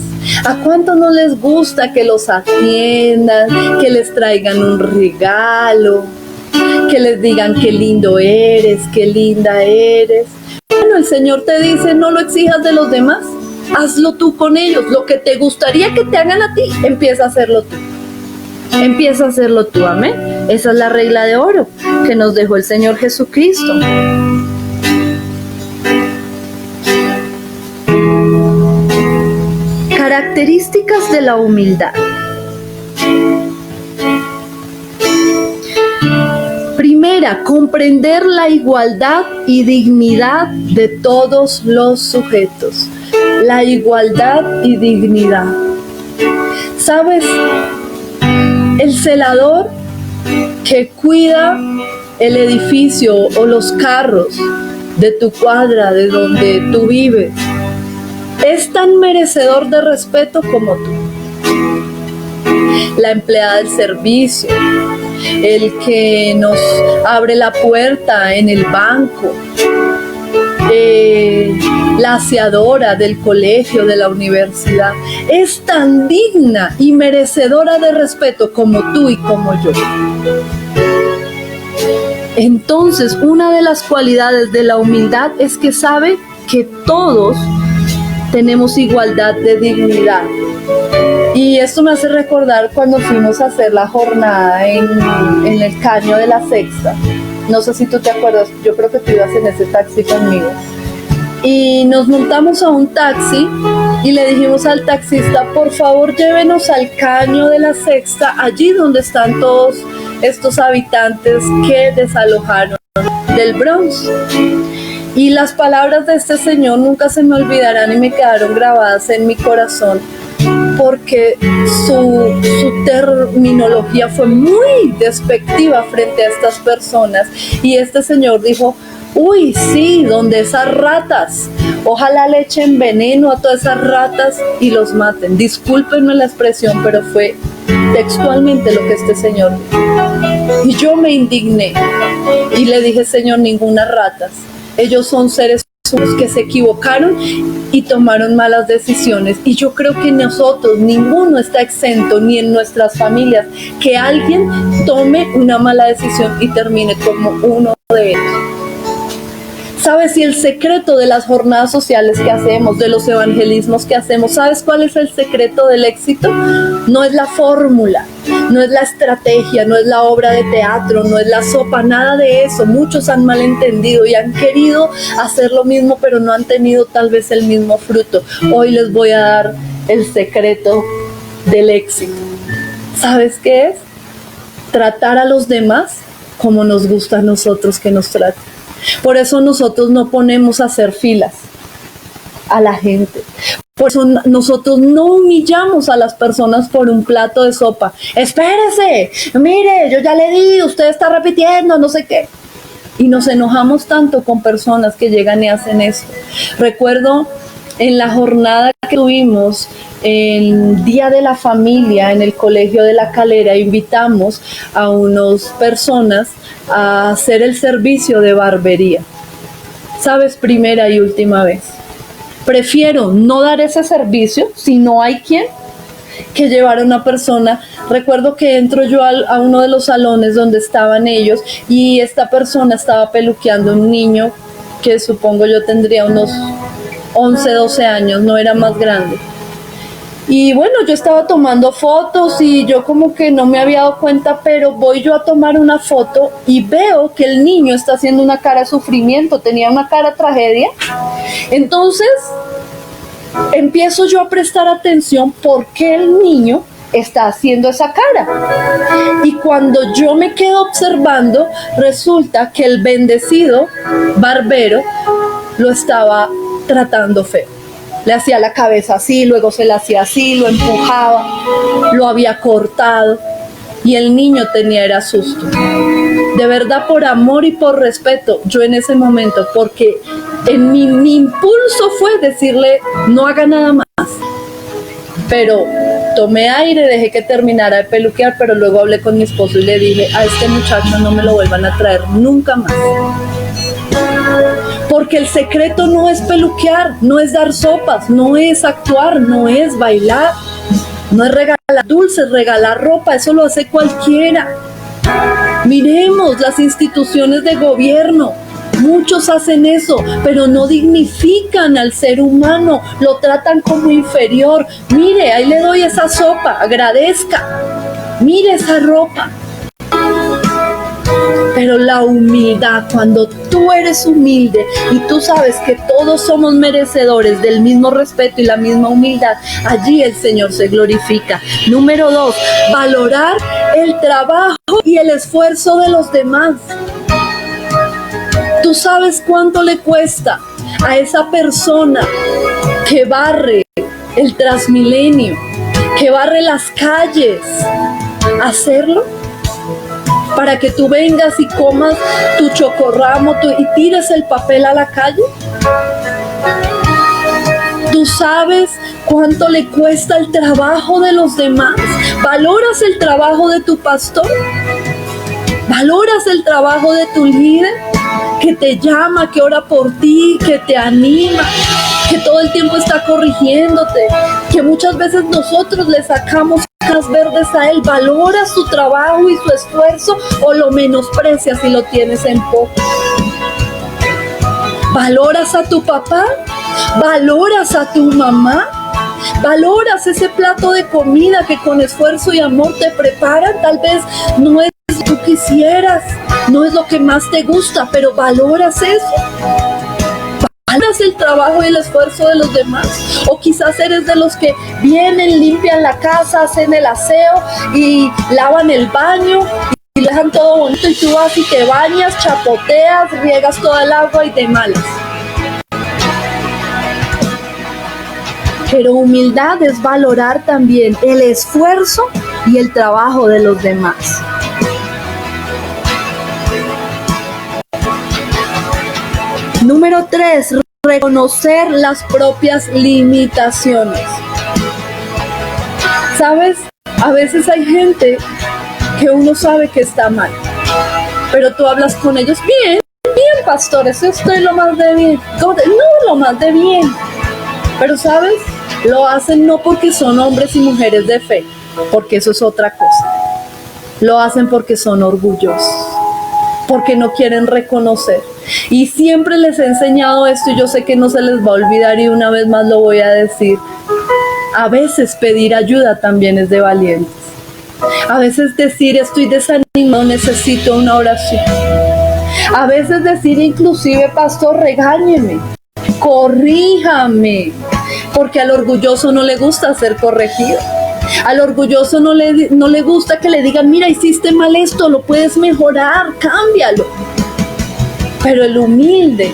¿A cuántos no les gusta que los atiendan, que les traigan un regalo, que les digan qué lindo eres, qué linda eres? Bueno, el Señor te dice: no lo exijas de los demás, hazlo tú con ellos. Lo que te gustaría que te hagan a ti, empieza a hacerlo tú. Empieza a hacerlo tú, amén. Esa es la regla de oro que nos dejó el Señor Jesucristo. Características de la humildad. Primera, comprender la igualdad y dignidad de todos los sujetos. La igualdad y dignidad. ¿Sabes? El celador que cuida el edificio o los carros de tu cuadra, de donde tú vives, es tan merecedor de respeto como tú. La empleada del servicio, el que nos abre la puerta en el banco, la aseadora del colegio, de la universidad, es tan digna y merecedora de respeto como tú y como yo. Entonces, una de las cualidades de la humildad es que sabe que todos tenemos igualdad de dignidad. Y esto me hace recordar cuando fuimos a hacer la jornada en el Caño de la Sexta. No sé si tú te acuerdas, yo creo que tú ibas en ese taxi conmigo. Y nos montamos a un taxi y le dijimos al taxista: por favor, llévenos al Caño de la Sexta, allí donde están todos estos habitantes que desalojaron del Bronx. Y las palabras de este señor nunca se me olvidarán y me quedaron grabadas en mi corazón, porque su terminología fue muy despectiva frente a estas personas. Y este señor dijo: uy, sí, donde esas ratas, ojalá le echen veneno a todas esas ratas y los maten. Discúlpenme la expresión, pero fue textualmente lo que este señor dijo. Y yo me indigné y le dije: Señor, ninguna ratas. Ellos son seres humanos que se equivocaron y tomaron malas decisiones. Y yo creo que nosotros, ninguno está exento, ni en nuestras familias, que alguien tome una mala decisión y termine como uno de ellos. ¿Sabes? Y el secreto de las jornadas sociales que hacemos, de los evangelismos que hacemos, ¿sabes cuál es el secreto del éxito? No es la fórmula, no es la estrategia, no es la obra de teatro, no es la sopa, nada de eso. Muchos han malentendido y han querido hacer lo mismo, pero no han tenido tal vez el mismo fruto. Hoy les voy a dar el secreto del éxito. ¿Sabes qué es? Tratar a los demás como nos gusta a nosotros que nos traten. Por eso nosotros no ponemos a hacer filas a la gente. Por eso nosotros no humillamos a las personas por un plato de sopa. Espérese, mire, yo ya le di, usted está repitiendo, no sé qué. Y nos enojamos tanto con personas que llegan y hacen esto. Recuerdo en la jornada que tuvimos el Día de la Familia en el Colegio de La Calera, invitamos a unas personas a hacer el servicio de barbería. ¿Sabes? Primera y última vez. Prefiero no dar ese servicio si no hay quien, que llevar a una persona. Recuerdo que entro yo a uno de los salones donde estaban ellos y esta persona estaba peluqueando a un niño que supongo yo tendría unos 11, 12 años, no era más grande. Y bueno, yo estaba tomando fotos y yo como que no me había dado cuenta, pero voy yo a tomar una foto y veo que el niño está haciendo una cara de sufrimiento, tenía una cara de tragedia. Entonces, empiezo yo a prestar atención por qué el niño está haciendo esa cara. Y cuando yo me quedo observando, resulta que el bendecido barbero lo estaba tratando feo. Le hacía la cabeza así, luego se la hacía así, lo empujaba, lo había cortado y el niño era susto. De verdad, por amor y por respeto, yo en ese momento, porque en mi impulso fue decirle: no haga nada más. pero tomé aire, dejé que terminara de peluquear, pero luego hablé con mi esposo y le dije, a este muchacho no me lo vuelvan a traer nunca más. Porque el secreto no es peluquear, no es dar sopas, no es actuar, no es bailar, no es regalar dulces, regalar ropa, eso lo hace cualquiera. Miremos las instituciones de gobierno, muchos hacen eso, pero no dignifican al ser humano, lo tratan como inferior. Mire, ahí le doy esa sopa, agradezca, mire esa ropa. Pero la humildad, cuando tú eres humilde y tú sabes que todos somos merecedores del mismo respeto y la misma humildad, allí el Señor se glorifica. Número 2, valorar el trabajo y el esfuerzo de los demás. Tú sabes cuánto le cuesta a esa persona que barre el Transmilenio, que barre las calles, hacerlo. Para que tú vengas y comas tu chocorramo y tires el papel a la calle. ¿Tú sabes cuánto le cuesta el trabajo de los demás? ¿Valoras el trabajo de tu pastor? ¿Valoras el trabajo de tu líder? Que te llama, que ora por ti, que te anima, que todo el tiempo está corrigiéndote, que muchas veces nosotros le sacamos caras verdes a él. ¿Valoras su trabajo y su esfuerzo o lo menosprecias si lo tienes en poco? ¿Valoras a tu papá? ¿Valoras a tu mamá? ¿Valoras ese plato de comida que con esfuerzo y amor te preparan? Tal vez no es lo que tú quisieras, no es lo que más te gusta, pero ¿valoras eso? ¿Valoras el trabajo y el esfuerzo de los demás? O quizás eres de los que vienen, limpian la casa, hacen el aseo y lavan el baño y dejan todo bonito, y tú vas y te bañas, chapoteas, riegas toda el agua y te malas. Pero humildad es valorar también el esfuerzo y el trabajo de los demás. Número 3, reconocer las propias limitaciones. ¿Sabes? A veces hay gente que uno sabe que está mal, pero tú hablas con ellos, bien, pastor, eso estoy lo más de bien. No, lo más de bien. Pero ¿sabes? Lo hacen no porque son hombres y mujeres de fe, porque eso es otra cosa. Lo hacen porque son orgullosos, porque no quieren reconocer. Y siempre les he enseñado esto y yo sé que no se les va a olvidar, y una vez más lo voy a decir. A veces pedir ayuda también es de valientes. A veces decir estoy desanimado, necesito una oración. A veces decir inclusive, pastor, regáñeme, corríjame, porque al orgulloso no le gusta ser corregido. Al orgulloso no le gusta que le digan, mira, hiciste mal esto, lo puedes mejorar, cámbialo. Pero el humilde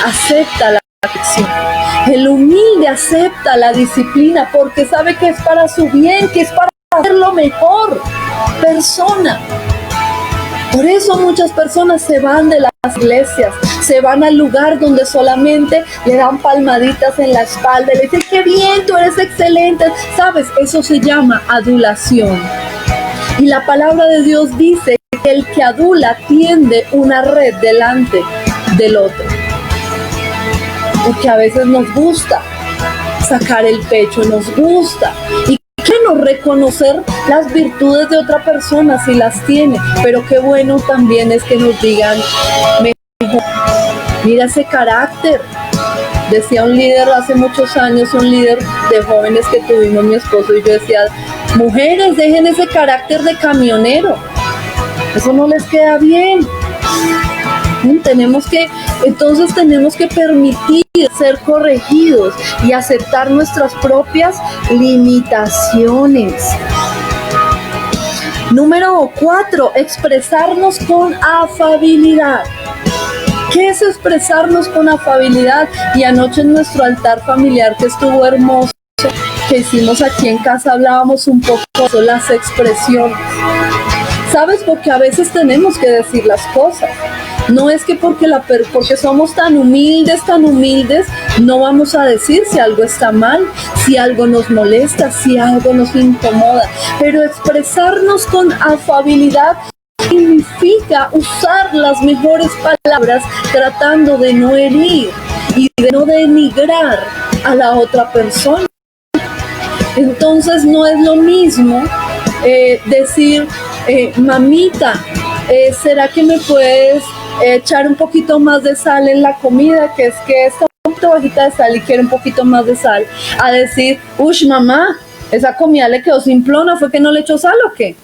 acepta la corrección. El humilde acepta la disciplina porque sabe que es para su bien, que es para hacerlo mejor persona. Por eso muchas personas se van de las iglesias, se van al lugar donde solamente le dan palmaditas en la espalda y le dicen, qué bien, tú eres excelente. ¿Sabes? Eso se llama adulación. Y la palabra de Dios dice que el que adula tiende una red delante del otro. Porque a veces nos gusta sacar el pecho, nos gusta. Y no reconocer las virtudes de otra persona si las tiene, pero qué bueno también es que nos digan, mira ese carácter. Decía un líder hace muchos años, un líder de jóvenes que tuvimos mi esposo y yo, decía, mujeres, dejen ese carácter de camionero, eso no les queda bien. Tenemos que permitir ser corregidos y aceptar nuestras propias limitaciones. Número 4, expresarnos con afabilidad. ¿Qué es expresarnos con afabilidad? Y anoche en nuestro altar familiar, que estuvo hermoso, que hicimos aquí en casa, hablábamos un poco de las expresiones. ¿Sabes? Porque a veces tenemos que decir las cosas. No es que porque somos tan humildes, no vamos a decir si algo está mal, si algo nos molesta, si algo nos incomoda. Pero expresarnos con afabilidad significa usar las mejores palabras tratando de no herir y de no denigrar a la otra persona. Entonces no es lo mismo decir, mamita, ¿será que me puedes echar un poquito más de sal en la comida? Que es que esta un poquito bajita de sal y quiero un poquito más de sal. A decir, ush, mamá, esa comida le quedó simplona, ¿fue que no le echó sal o qué?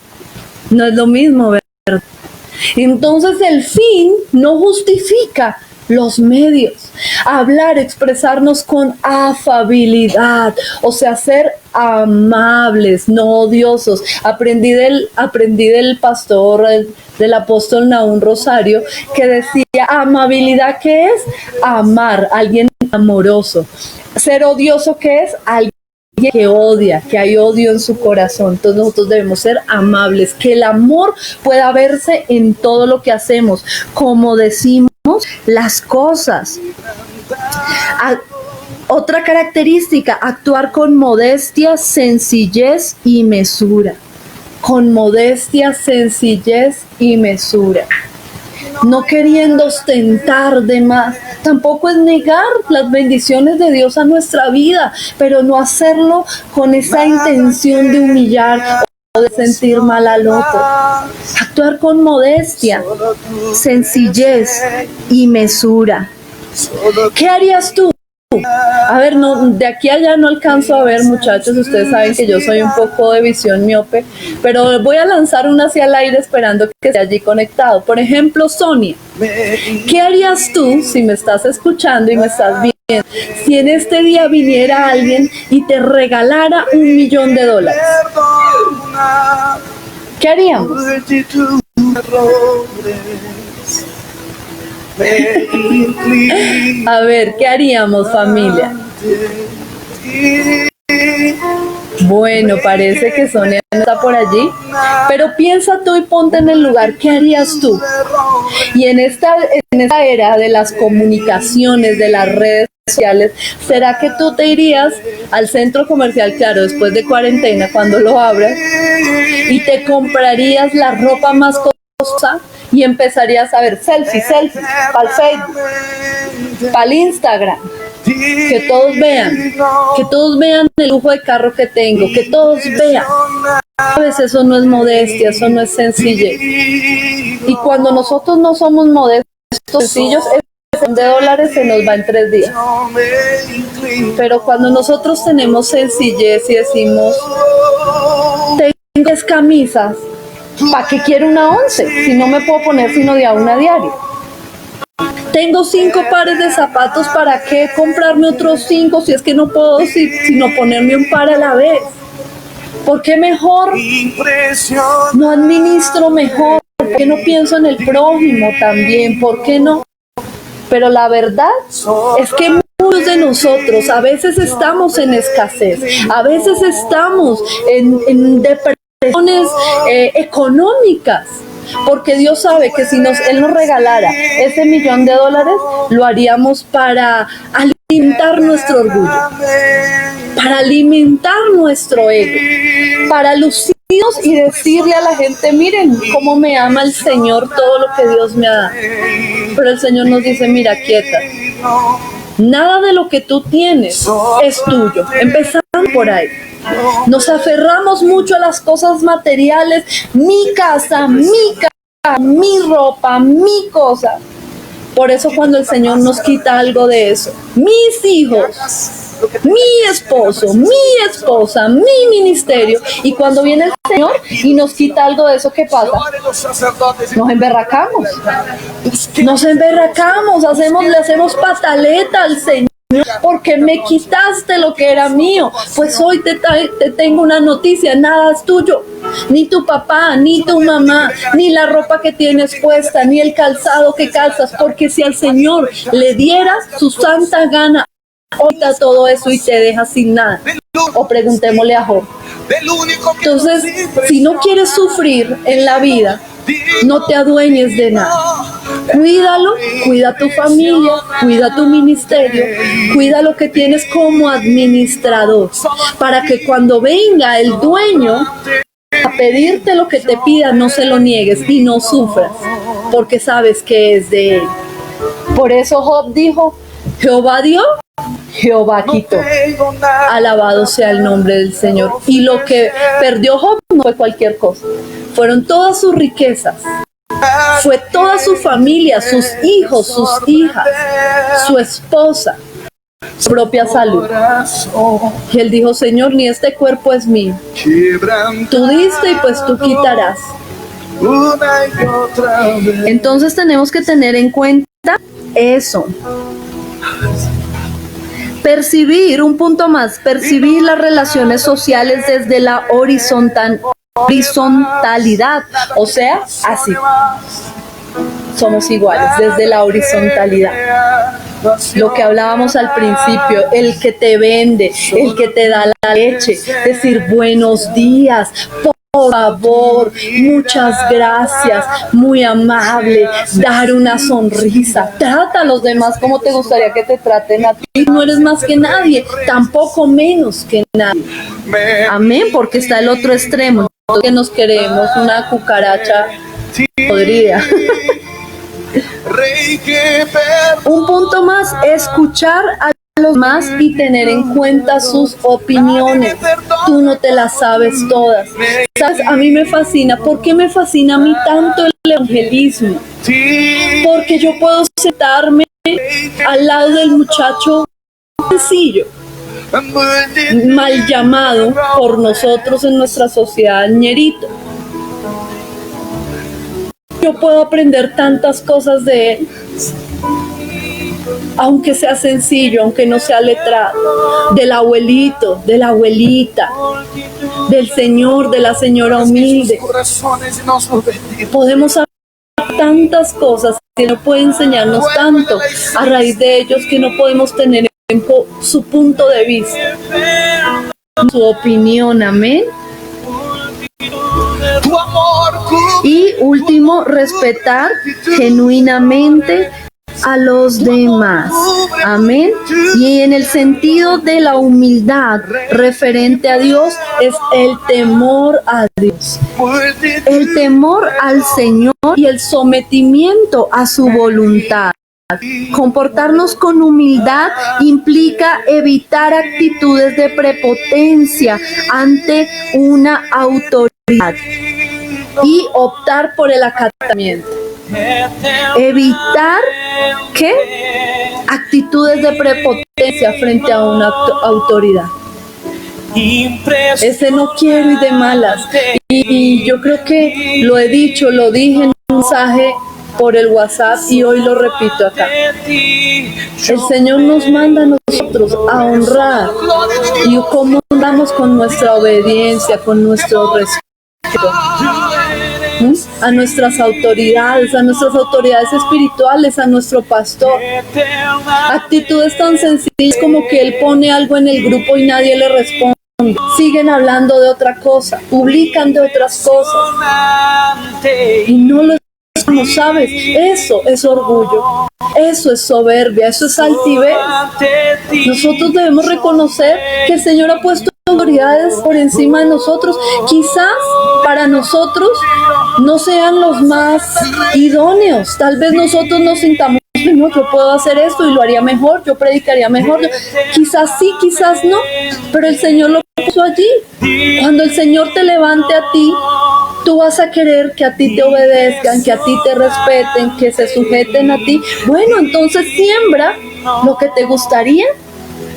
No es lo mismo, ¿verdad? Entonces el fin no justifica los medios. Hablar, expresarnos con afabilidad, o sea, ser amables, no odiosos. Aprendí del pastor, del apóstol Nahum Rosario, que decía, amabilidad, ¿qué es? Amar, alguien amoroso. Ser odioso, ¿qué es? Alguien que odia, que hay odio en su corazón. Entonces nosotros debemos ser amables, que el amor pueda verse en todo lo que hacemos, como decimos las cosas. Otra característica, actuar con modestia, sencillez y mesura. Con modestia, sencillez y mesura. No queriendo ostentar de más. Tampoco es negar las bendiciones de Dios a nuestra vida, pero no hacerlo con esa intención de humillar o de sentir mal al otro. Actuar con modestia, sencillez y mesura. ¿Qué harías tú? A ver, no, de aquí a allá no alcanzo a ver, muchachos, ustedes saben que yo soy un poco de visión miope, pero voy a lanzar una hacia el aire esperando que esté allí conectado. Por ejemplo, Sonia, ¿qué harías tú, si me estás escuchando y me estás viendo, si en este día viniera alguien y te regalara $1.000.000? ¿Qué haríamos? A ver, ¿qué haríamos, familia? Bueno, parece que Sonia no está por allí, pero piensa tú y ponte en el lugar. ¿Qué harías tú? Y en esta era de las comunicaciones, de las redes sociales, ¿será que tú te irías al centro comercial, claro, después de cuarentena, cuando lo abras, y te comprarías la ropa más costosa y empezarías a ver selfies, para el Facebook, para el Instagram, que todos vean el lujo de carro que tengo, que todos vean? ¿Sabes? Eso no es modestia, eso no es sencillez. Y cuando nosotros no somos modestos, sencillos, $1.000.000 se nos va en 3 días. Pero cuando nosotros tenemos sencillez y decimos, tengo 10 camisas, ¿para qué quiero una 11? Si no me puedo poner sino de a una diario. Tengo 5 pares de zapatos, ¿para qué comprarme otros 5 si es que no puedo sino ponerme un par a la vez? ¿Por qué mejor no administro mejor? ¿Por qué no pienso en el prójimo también? ¿Por qué no? Pero la verdad es que muchos de nosotros a veces estamos en escasez, a veces estamos en depresiones económicas, porque Dios sabe que si Él nos regalara ese $1.000.000, lo haríamos para alimentar nuestro orgullo, para alimentar nuestro ego, para lucirnos y decirle a la gente, miren cómo me ama el Señor, todo lo que Dios me ha dado. Pero el Señor nos dice, mira, quieta, nada de lo que tú tienes es tuyo. Empezando por ahí. Nos aferramos mucho a las cosas materiales, mi casa, mi ropa, mi cosa. Por eso cuando el Señor nos quita algo de eso, mis hijos, mi esposo, mi esposa, mi ministerio, y cuando viene el Señor y nos quita algo de eso, ¿qué pasa? Nos emberracamos, le hacemos pataleta al Señor. Porque me quitaste lo que era mío. Pues hoy te tengo una noticia, nada es tuyo. Ni tu papá, ni tu mamá, ni la ropa que tienes puesta, ni el calzado que calzas. Porque si al Señor le dieras su santa gana, ahorita todo eso y te deja sin nada. O preguntémosle a Job. Entonces, si no quieres sufrir en la vida, no te adueñes de nada. Cuídalo, cuida tu familia, cuida tu ministerio, cuida lo que tienes como administrador, para que cuando venga el dueño a pedirte lo que te pida, no se lo niegues y no sufras, porque sabes que es de él. Por eso Job dijo, Jehová dio, Jehová quitó. Alabado sea el nombre del Señor. Y lo que perdió Job no fue cualquier cosa, fueron todas sus riquezas, fue toda su familia, sus hijos, sus hijas, su esposa, su propia salud. Y él dijo, Señor, ni este cuerpo es mío. Tú diste y pues tú quitarás. Entonces tenemos que tener en cuenta eso. Percibir, un punto más, percibir las relaciones sociales desde la horizontalidad, o sea, así. Somos iguales, desde la horizontalidad. Lo que hablábamos al principio, el que te vende, el que te da la leche, decir buenos días, por favor, muchas gracias, muy amable, dar una sonrisa, trata a los demás como te gustaría que te traten a ti. No eres más que nadie, tampoco menos que nadie. Amén, porque está el otro extremo, que nos queremos una cucaracha podrida. Un punto más, escuchar a los demás y tener en cuenta sus opiniones. Tú no te las sabes todas. ¿Sabes? A mí me fascina. ¿Por qué me fascina a mí tanto el evangelismo? Porque yo puedo sentarme al lado del muchacho sencillo, mal llamado por nosotros en nuestra sociedad, ñerito. Yo puedo aprender tantas cosas de él, aunque sea sencillo, aunque no sea letrado, del abuelito, de la abuelita, del señor, de la señora humilde. Podemos aprender tantas cosas que no puede enseñarnos tanto a raíz de ellos, que no podemos tener en su punto de vista, su opinión. Amén. Y último, respetar genuinamente a los demás. Amén. Y en el sentido de la humildad referente a Dios es el temor a Dios, el temor al Señor y el sometimiento a su voluntad. Comportarnos con humildad implica evitar actitudes de prepotencia ante una autoridad y optar por el acatamiento. Evitar, ¿qué? Actitudes de prepotencia frente a una autoridad. Ese no quiero y de malas. Y yo creo que lo he dicho, lo dije en un mensaje por el WhatsApp y hoy lo repito acá. El Señor nos manda a nosotros a honrar. Y cómo andamos con nuestra obediencia, con nuestro respeto a nuestras autoridades espirituales, a nuestro pastor. Actitudes tan sencillas como que él pone algo en el grupo y nadie le responde. Siguen hablando de otra cosa, publican de otras cosas y no lo escuchamos, ¿sabes? Eso es orgullo, eso es soberbia, eso es altivez. Nosotros debemos reconocer que el Señor ha puesto autoridades por encima de nosotros. Quizás para nosotros no sean los más idóneos. Tal vez nosotros nos sintamos, no, yo puedo hacer esto y lo haría mejor, yo predicaría mejor. Quizás sí, quizás no, pero el Señor lo puso allí. Cuando el Señor te levante a ti, tú vas a querer que a ti te obedezcan, que a ti te respeten, que se sujeten a ti. Bueno, entonces siembra lo que te gustaría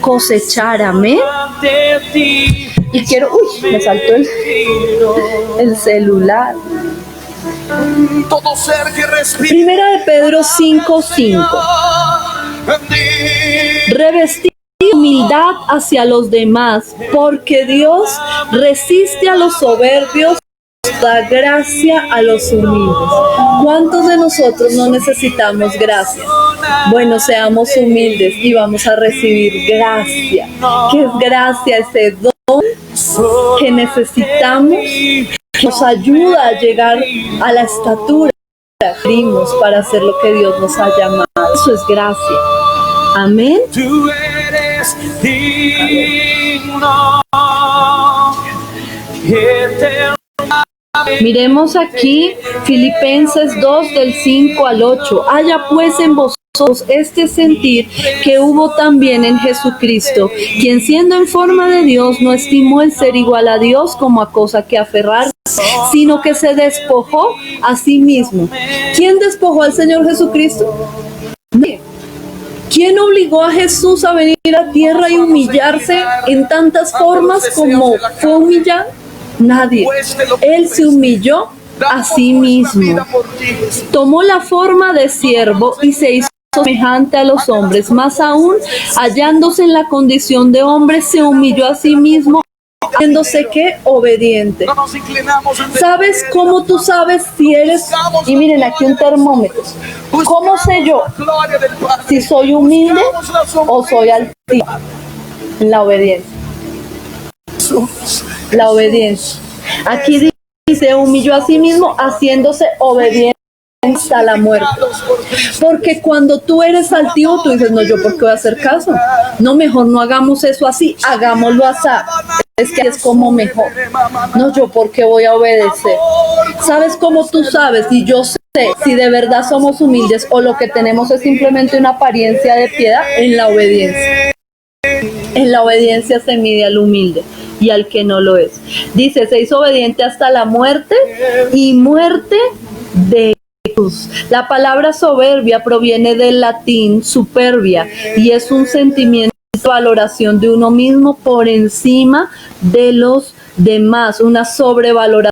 cosechar. Amén. Y quiero, me saltó el celular. Primera de Pedro 5:5. Revestir humildad hacia los demás, porque Dios resiste a los soberbios, da gracia a los humildes. ¿Cuántos de nosotros no necesitamos gracia? Bueno, seamos humildes y vamos a recibir gracia. ¿Qué es gracia? Ese don que necesitamos, nos ayuda a llegar a la estatura de requerimos para hacer lo que Dios nos ha llamado. Eso es gracia. Amén. Tú eres digno, eterno. Miremos aquí Filipenses 2 del 5 al 8. Haya pues en vosotros este sentir que hubo también en Jesucristo, quien siendo en forma de Dios no estimó el ser igual a Dios como a cosa que aferrarse, sino que se despojó a sí mismo. ¿Quién despojó al Señor Jesucristo? ¿Quién obligó a Jesús a venir a tierra y humillarse en tantas formas como fue humillado? Nadie. Él se humilló a sí mismo. Tomó la forma de siervo y se hizo semejante a los hombres. Más aún, hallándose en la condición de hombre, se humilló a sí mismo, haciéndose ¿qué? Obediente. ¿Sabes cómo tú sabes si eres? Y miren, aquí un termómetro. ¿Cómo sé yo si soy humilde o soy altivo? La obediencia. La obediencia. Aquí dice, humilló a sí mismo, haciéndose obediente hasta la muerte. Porque cuando tú eres altivo, tú dices, no, yo por qué voy a hacer caso. No, mejor no hagamos eso así, hagámoslo así. Es que es como mejor. No, yo por qué voy a obedecer. ¿Sabes cómo tú sabes? Y yo sé si de verdad somos humildes o lo que tenemos es simplemente una apariencia de piedad. En la obediencia. En la obediencia se mide al humilde y al que no lo es. Dice, se hizo obediente hasta la muerte y muerte de cruz. La palabra soberbia proviene del latín superbia y es un sentimiento de valoración de uno mismo por encima de los demás, una sobrevaloración.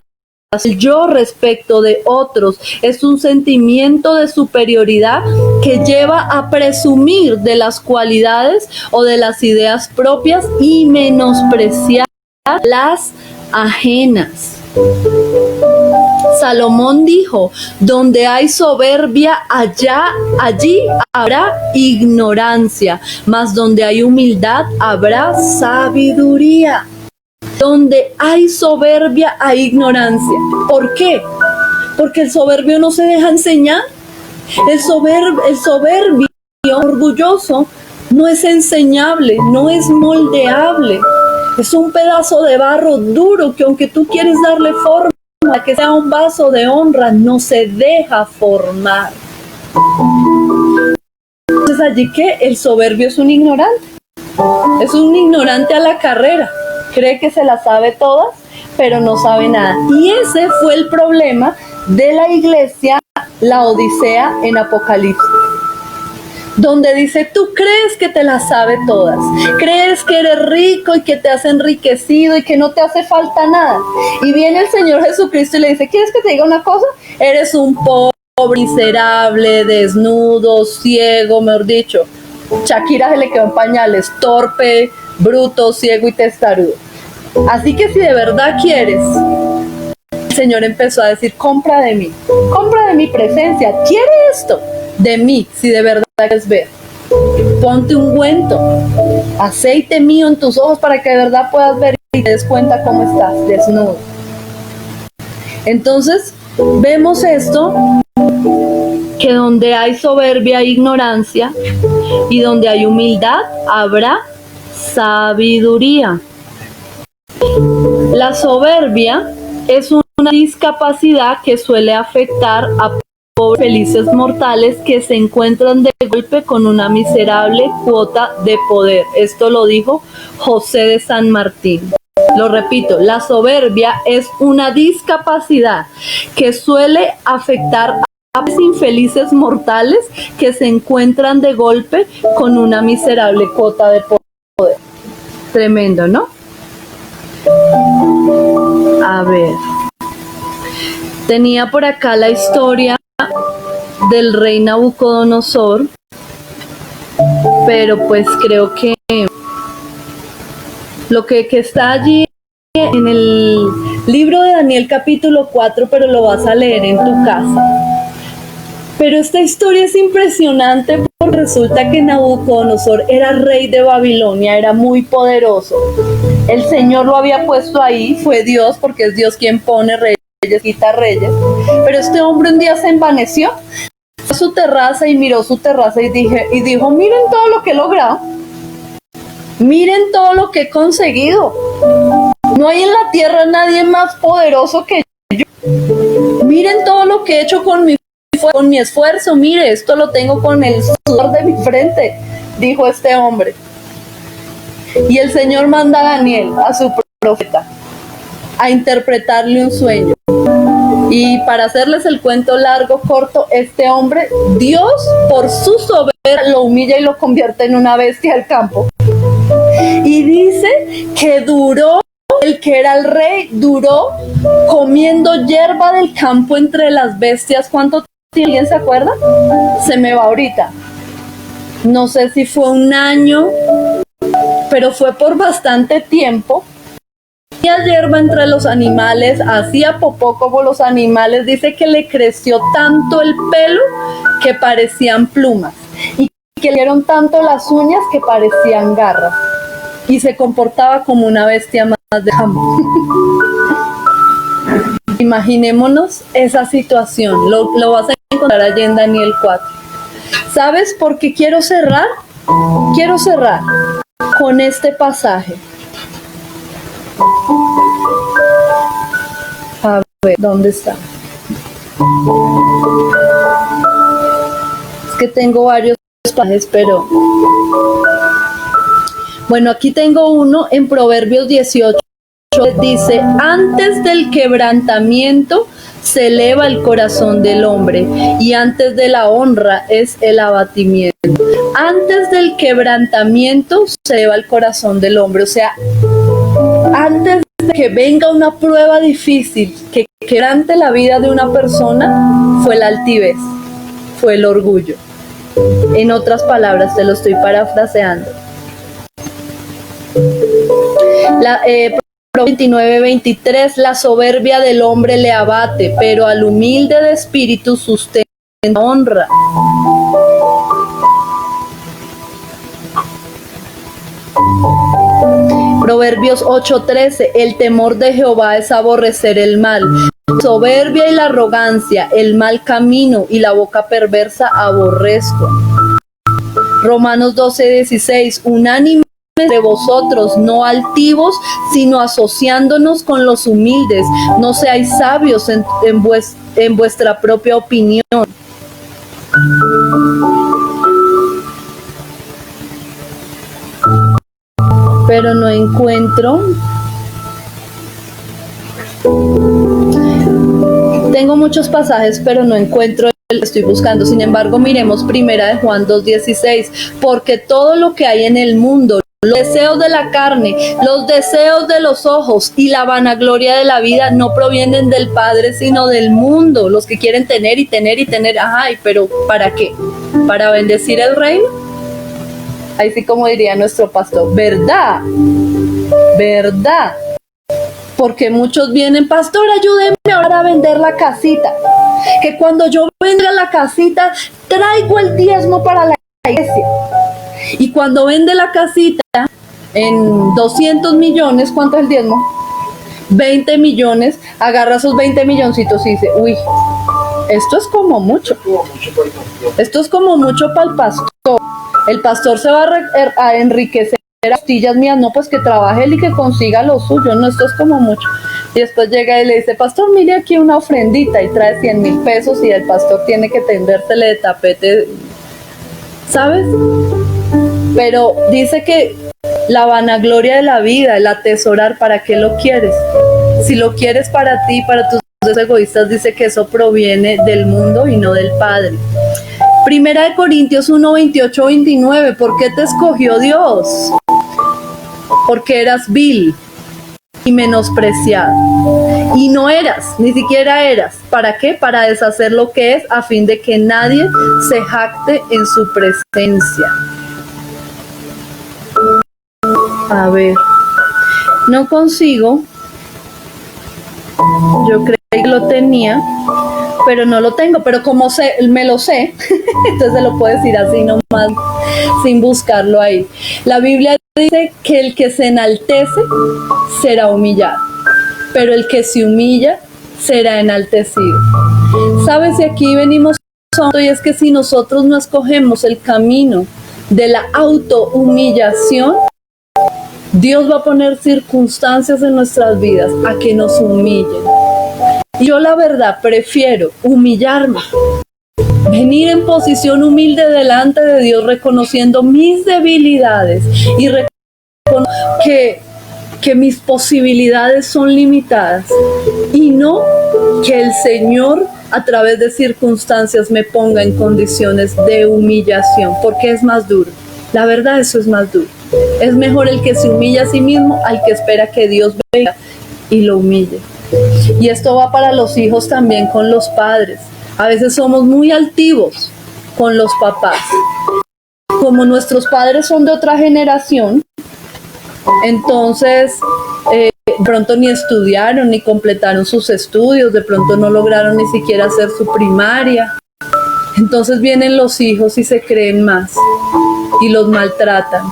El yo respecto de otros es un sentimiento de superioridad que lleva a presumir de las cualidades o de las ideas propias y menospreciar las ajenas. Salomón dijo, donde hay soberbia, allí habrá ignorancia, mas donde hay humildad, habrá sabiduría. Donde hay soberbia, hay ignorancia. ¿Por qué? Porque el soberbio no se deja enseñar. El soberbio orgulloso no es enseñable, no es moldeable. Es un pedazo de barro duro que aunque tú quieres darle forma a que sea un vaso de honra, no se deja formar. Entonces allí que el soberbio es un ignorante. Es un ignorante a la carrera. Cree que se las sabe todas, pero no sabe nada. Y ese fue el problema de la iglesia, la Odisea en Apocalipsis. Donde dice, tú crees que te las sabe todas, crees que eres rico y que te has enriquecido y que no te hace falta nada. Y viene el Señor Jesucristo y le dice, ¿quieres que te diga una cosa? Eres un pobre, miserable, desnudo, ciego, mejor dicho. Shakira se le quedó en pañales, torpe, bruto, ciego y testarudo. Así que si de verdad quieres, el Señor empezó a decir, compra de mi presencia, quiere esto de mí, si de verdad quieres ver. Ponte ungüento, aceite mío en tus ojos para que de verdad puedas ver y te des cuenta cómo estás, desnudo. Entonces, vemos esto, que donde hay soberbia hay ignorancia y donde hay humildad habrá sabiduría. La soberbia es una discapacidad que suele afectar a pobres felices mortales que se encuentran de golpe con una miserable cuota de poder. Esto lo dijo José de San Martín. Lo repito, la soberbia es una discapacidad que suele afectar a infelices mortales que se encuentran de golpe con una miserable cuota de poder. Tremendo, ¿no? A ver. Tenía por acá la historia del rey Nabucodonosor, pero pues creo que lo que está allí en el libro de Daniel capítulo 4, pero lo vas a leer en tu casa. Pero esta historia es impresionante porque resulta que Nabucodonosor era rey de Babilonia, era muy poderoso. El Señor lo había puesto ahí, fue Dios, porque es Dios quien pone reyes, quita reyes. Pero este hombre un día se envaneció, fue a su terraza y miró su terraza y dijo, miren todo lo que he logrado, miren todo lo que he conseguido. No hay en la tierra nadie más poderoso que yo. Miren todo lo que he hecho con mi esfuerzo, mire, esto lo tengo con el sudor de mi frente, dijo este hombre. Y el Señor manda a Daniel, a su profeta, a interpretarle un sueño. Y para hacerles el cuento largo, corto, este hombre, Dios, por su soberbia, lo humilla y lo convierte en una bestia del campo. Y dice que duró, el que era el rey, duró comiendo hierba del campo entre las bestias. ¿Cuánto tiempo? ¿Alguien se acuerda? Se me va ahorita. No sé si fue un año, pero fue por bastante tiempo. Hacía hierba entre los animales, hacía popó como los animales. Dice que le creció tanto el pelo que parecían plumas y que le dieron tanto las uñas que parecían garras, y se comportaba como una bestia más de campo. Imaginémonos esa situación. Lo vas a encontrar allí en Daniel 4. ¿Sabes por qué quiero cerrar? Quiero cerrar con este pasaje. A ver, ¿dónde está? Es que tengo varios pasajes, pero... Bueno, aquí tengo uno en Proverbios 18. Dice, antes del quebrantamiento se eleva el corazón del hombre, y antes de la honra es el abatimiento. Antes del quebrantamiento se eleva el corazón del hombre. O sea, antes de que venga una prueba difícil que quebrante la vida de una persona, fue la altivez, fue el orgullo. En otras palabras, te lo estoy parafraseando. Proverbios 29:23, la soberbia del hombre le abate, pero al humilde de espíritu sustenta honra. Proverbios 8:13, el temor de Jehová es aborrecer el mal. La soberbia y la arrogancia, el mal camino y la boca perversa aborrezco. Romanos 12:16, unánime de vosotros, no altivos, sino asociándonos con los humildes. No seáis sabios en vuestra propia opinión. Pero no encuentro. Tengo muchos pasajes, pero no encuentro el que estoy buscando. Sin embargo, miremos primera de Juan 2:16, porque todo lo que hay en el mundo, los deseos de la carne, los deseos de los ojos y la vanagloria de la vida no provienen del Padre, sino del mundo. Los que quieren tener y tener y tener. Ajá, pero ¿para qué? ¿Para bendecir el reino? Ahí sí, como diría nuestro pastor, ¿verdad? ¿Verdad? Porque muchos vienen, pastor, ayúdenme ahora a vender la casita. Que cuando yo venda la casita, traigo el diezmo para la iglesia. Y cuando vende la casita en 200 millones, ¿cuánto es el diezmo? 20 millones, agarra esos 20 milloncitos y dice, uy, esto es como mucho. Esto es como mucho para el pastor. El pastor se va a enriquecer a costillas mías, no, pues que trabaje él y que consiga lo suyo, no, esto es como mucho. Y después llega y le dice, pastor, mire aquí una ofrendita, y trae 100,000 pesos y el pastor tiene que tendérsele de tapete, ¿sabes? Pero dice que la vanagloria de la vida, el atesorar, ¿para qué lo quieres? Si lo quieres para ti, para tus egoístas, dice que eso proviene del mundo y no del Padre. Primera de Corintios 1:28-29, ¿por qué te escogió Dios? Porque eras vil y menospreciado. Y no eras, ni siquiera eras. ¿Para qué? Para deshacer lo que es, a fin de que nadie se jacte en su presencia. A ver, no consigo. Yo creí que lo tenía, pero no lo tengo. Pero como me lo sé, entonces se lo puedo decir así nomás, sin buscarlo ahí. La Biblia dice que el que se enaltece será humillado, pero el que se humilla será enaltecido. Sabes, y aquí venimos y es que si nosotros no escogemos el camino de la autohumillación, Dios va a poner circunstancias en nuestras vidas a que nos humillen. Y yo la verdad prefiero humillarme, venir en posición humilde delante de Dios, reconociendo mis debilidades y que mis posibilidades son limitadas, y no que el Señor a través de circunstancias me ponga en condiciones de humillación, porque es más duro. La verdad, eso es más duro. Es mejor el que se humilla a sí mismo al que espera que Dios venga y lo humille. Y esto va para los hijos también con los padres. A veces somos muy altivos con los papás. Como nuestros padres son de otra generación, entonces de pronto ni estudiaron ni completaron sus estudios, de pronto no lograron ni siquiera hacer su primaria. Entonces vienen los hijos y se creen más y los maltratan.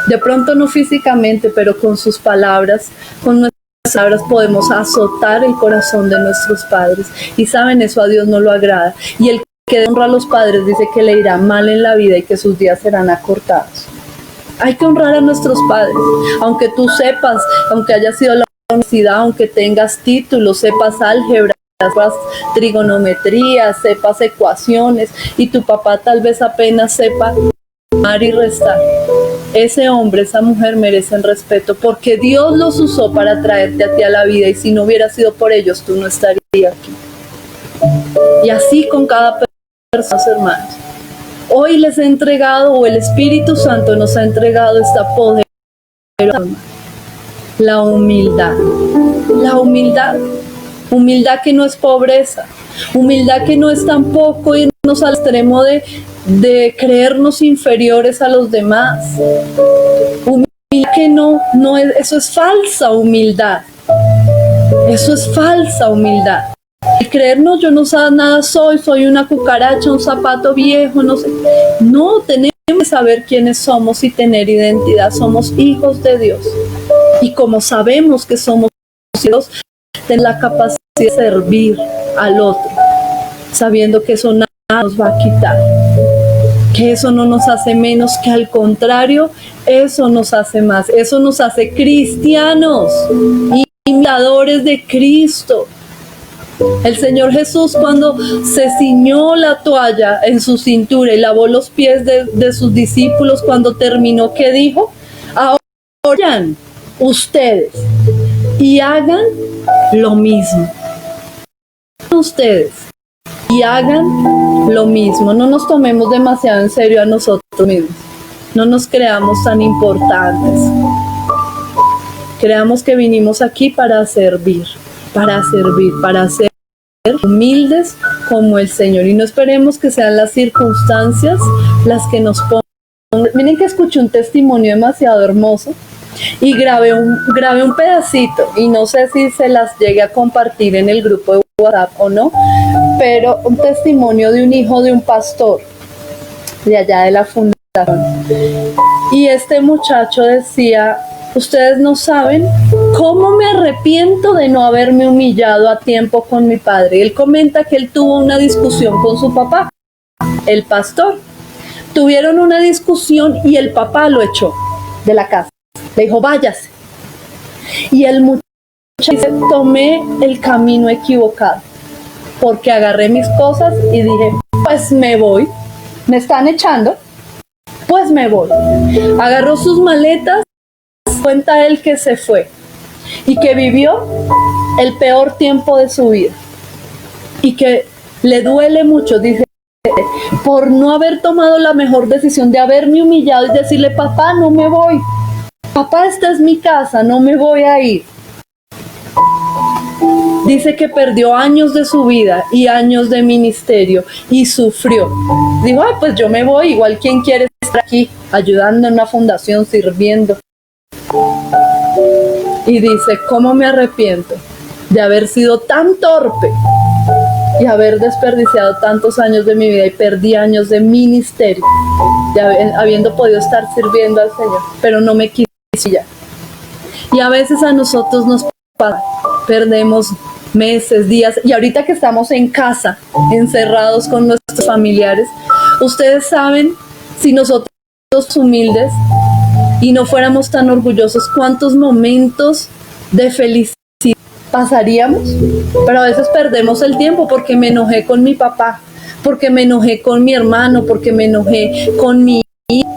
De pronto no físicamente, pero con sus palabras, con nuestras palabras podemos azotar el corazón de nuestros padres. Y saben, eso a Dios no lo agrada. Y el que honra a los padres dice que le irá mal en la vida y que sus días serán acortados. Hay que honrar a nuestros padres, aunque tú sepas, aunque hayas ido a la universidad, aunque tengas títulos, sepas álgebra, sepas trigonometría, sepas ecuaciones, y tu papá tal vez apenas sepa sumar y restar. Ese hombre, esa mujer merecen respeto, porque Dios los usó para traerte a ti a la vida, y si no hubiera sido por ellos, tú no estarías aquí. Y así con cada persona, hermanos. Hoy les he entregado, o el Espíritu Santo nos ha entregado esta poderosa alma, la humildad. La humildad. Humildad que no es pobreza. Humildad que no es tampoco irnos al extremo de creernos inferiores a los demás. Humildad que no es, eso es falsa humildad. Eso es falsa humildad. El creernos yo no sé nada soy una cucaracha, un zapato viejo, no sé. No, tenemos que saber quiénes somos y tener identidad. Somos hijos de Dios. Y como sabemos que somos hijos, tenemos la capacidad de servir al otro, sabiendo que eso nada nos va a quitar, que eso no nos hace menos, que al contrario, eso nos hace más, eso nos hace cristianos, imitadores de Cristo. El Señor Jesús, cuando se ciñó la toalla en su cintura y lavó los pies de sus discípulos, cuando terminó, ¿qué dijo? Ahora vayan ustedes y hagan lo mismo. Ustedes y hagan lo mismo. No nos tomemos demasiado en serio a nosotros mismos. No nos creamos tan importantes. Creamos que vinimos aquí para servir, para ser humildes como el Señor, y no esperemos que sean las circunstancias las que nos pongan. Miren que escuché un testimonio demasiado hermoso y grabé un pedacito, y no sé si se las llegue a compartir en el grupo de WhatsApp o no, pero un testimonio de un hijo de un pastor de allá de la fundación. Y este muchacho decía: ustedes no saben cómo me arrepiento de no haberme humillado a tiempo con mi padre. Él comenta que él tuvo una discusión con su papá, el pastor. Tuvieron una discusión y el papá lo echó de la casa. Le dijo: váyase. Y el muchacho dice: tomé el camino equivocado, porque agarré mis cosas y dije: pues me voy. Me están echando, pues me voy. Agarró sus maletas. Cuenta él que se fue y que vivió el peor tiempo de su vida y que le duele mucho, dice, por no haber tomado la mejor decisión de haberme humillado y decirle: papá, no me voy, papá, esta es mi casa, no me voy a ir. Dice que perdió años de su vida y años de ministerio y sufrió. Dijo: ay, pues yo me voy, igual quien quiere estar aquí ayudando en una fundación, sirviendo. Y dice: ¿cómo me arrepiento de haber sido tan torpe y haber desperdiciado tantos años de mi vida y perdí años de ministerio, habiendo podido estar sirviendo al Señor, pero no me quise ya? Y a veces a nosotros nos pasa, perdemos meses, días, y ahorita que estamos en casa, encerrados con nuestros familiares, ustedes saben, si nosotros humildes y no fuéramos tan orgullosos, cuántos momentos de felicidad pasaríamos. Pero a veces perdemos el tiempo porque me enojé con mi papá, porque me enojé con mi hermano, porque me enojé con mi hijo.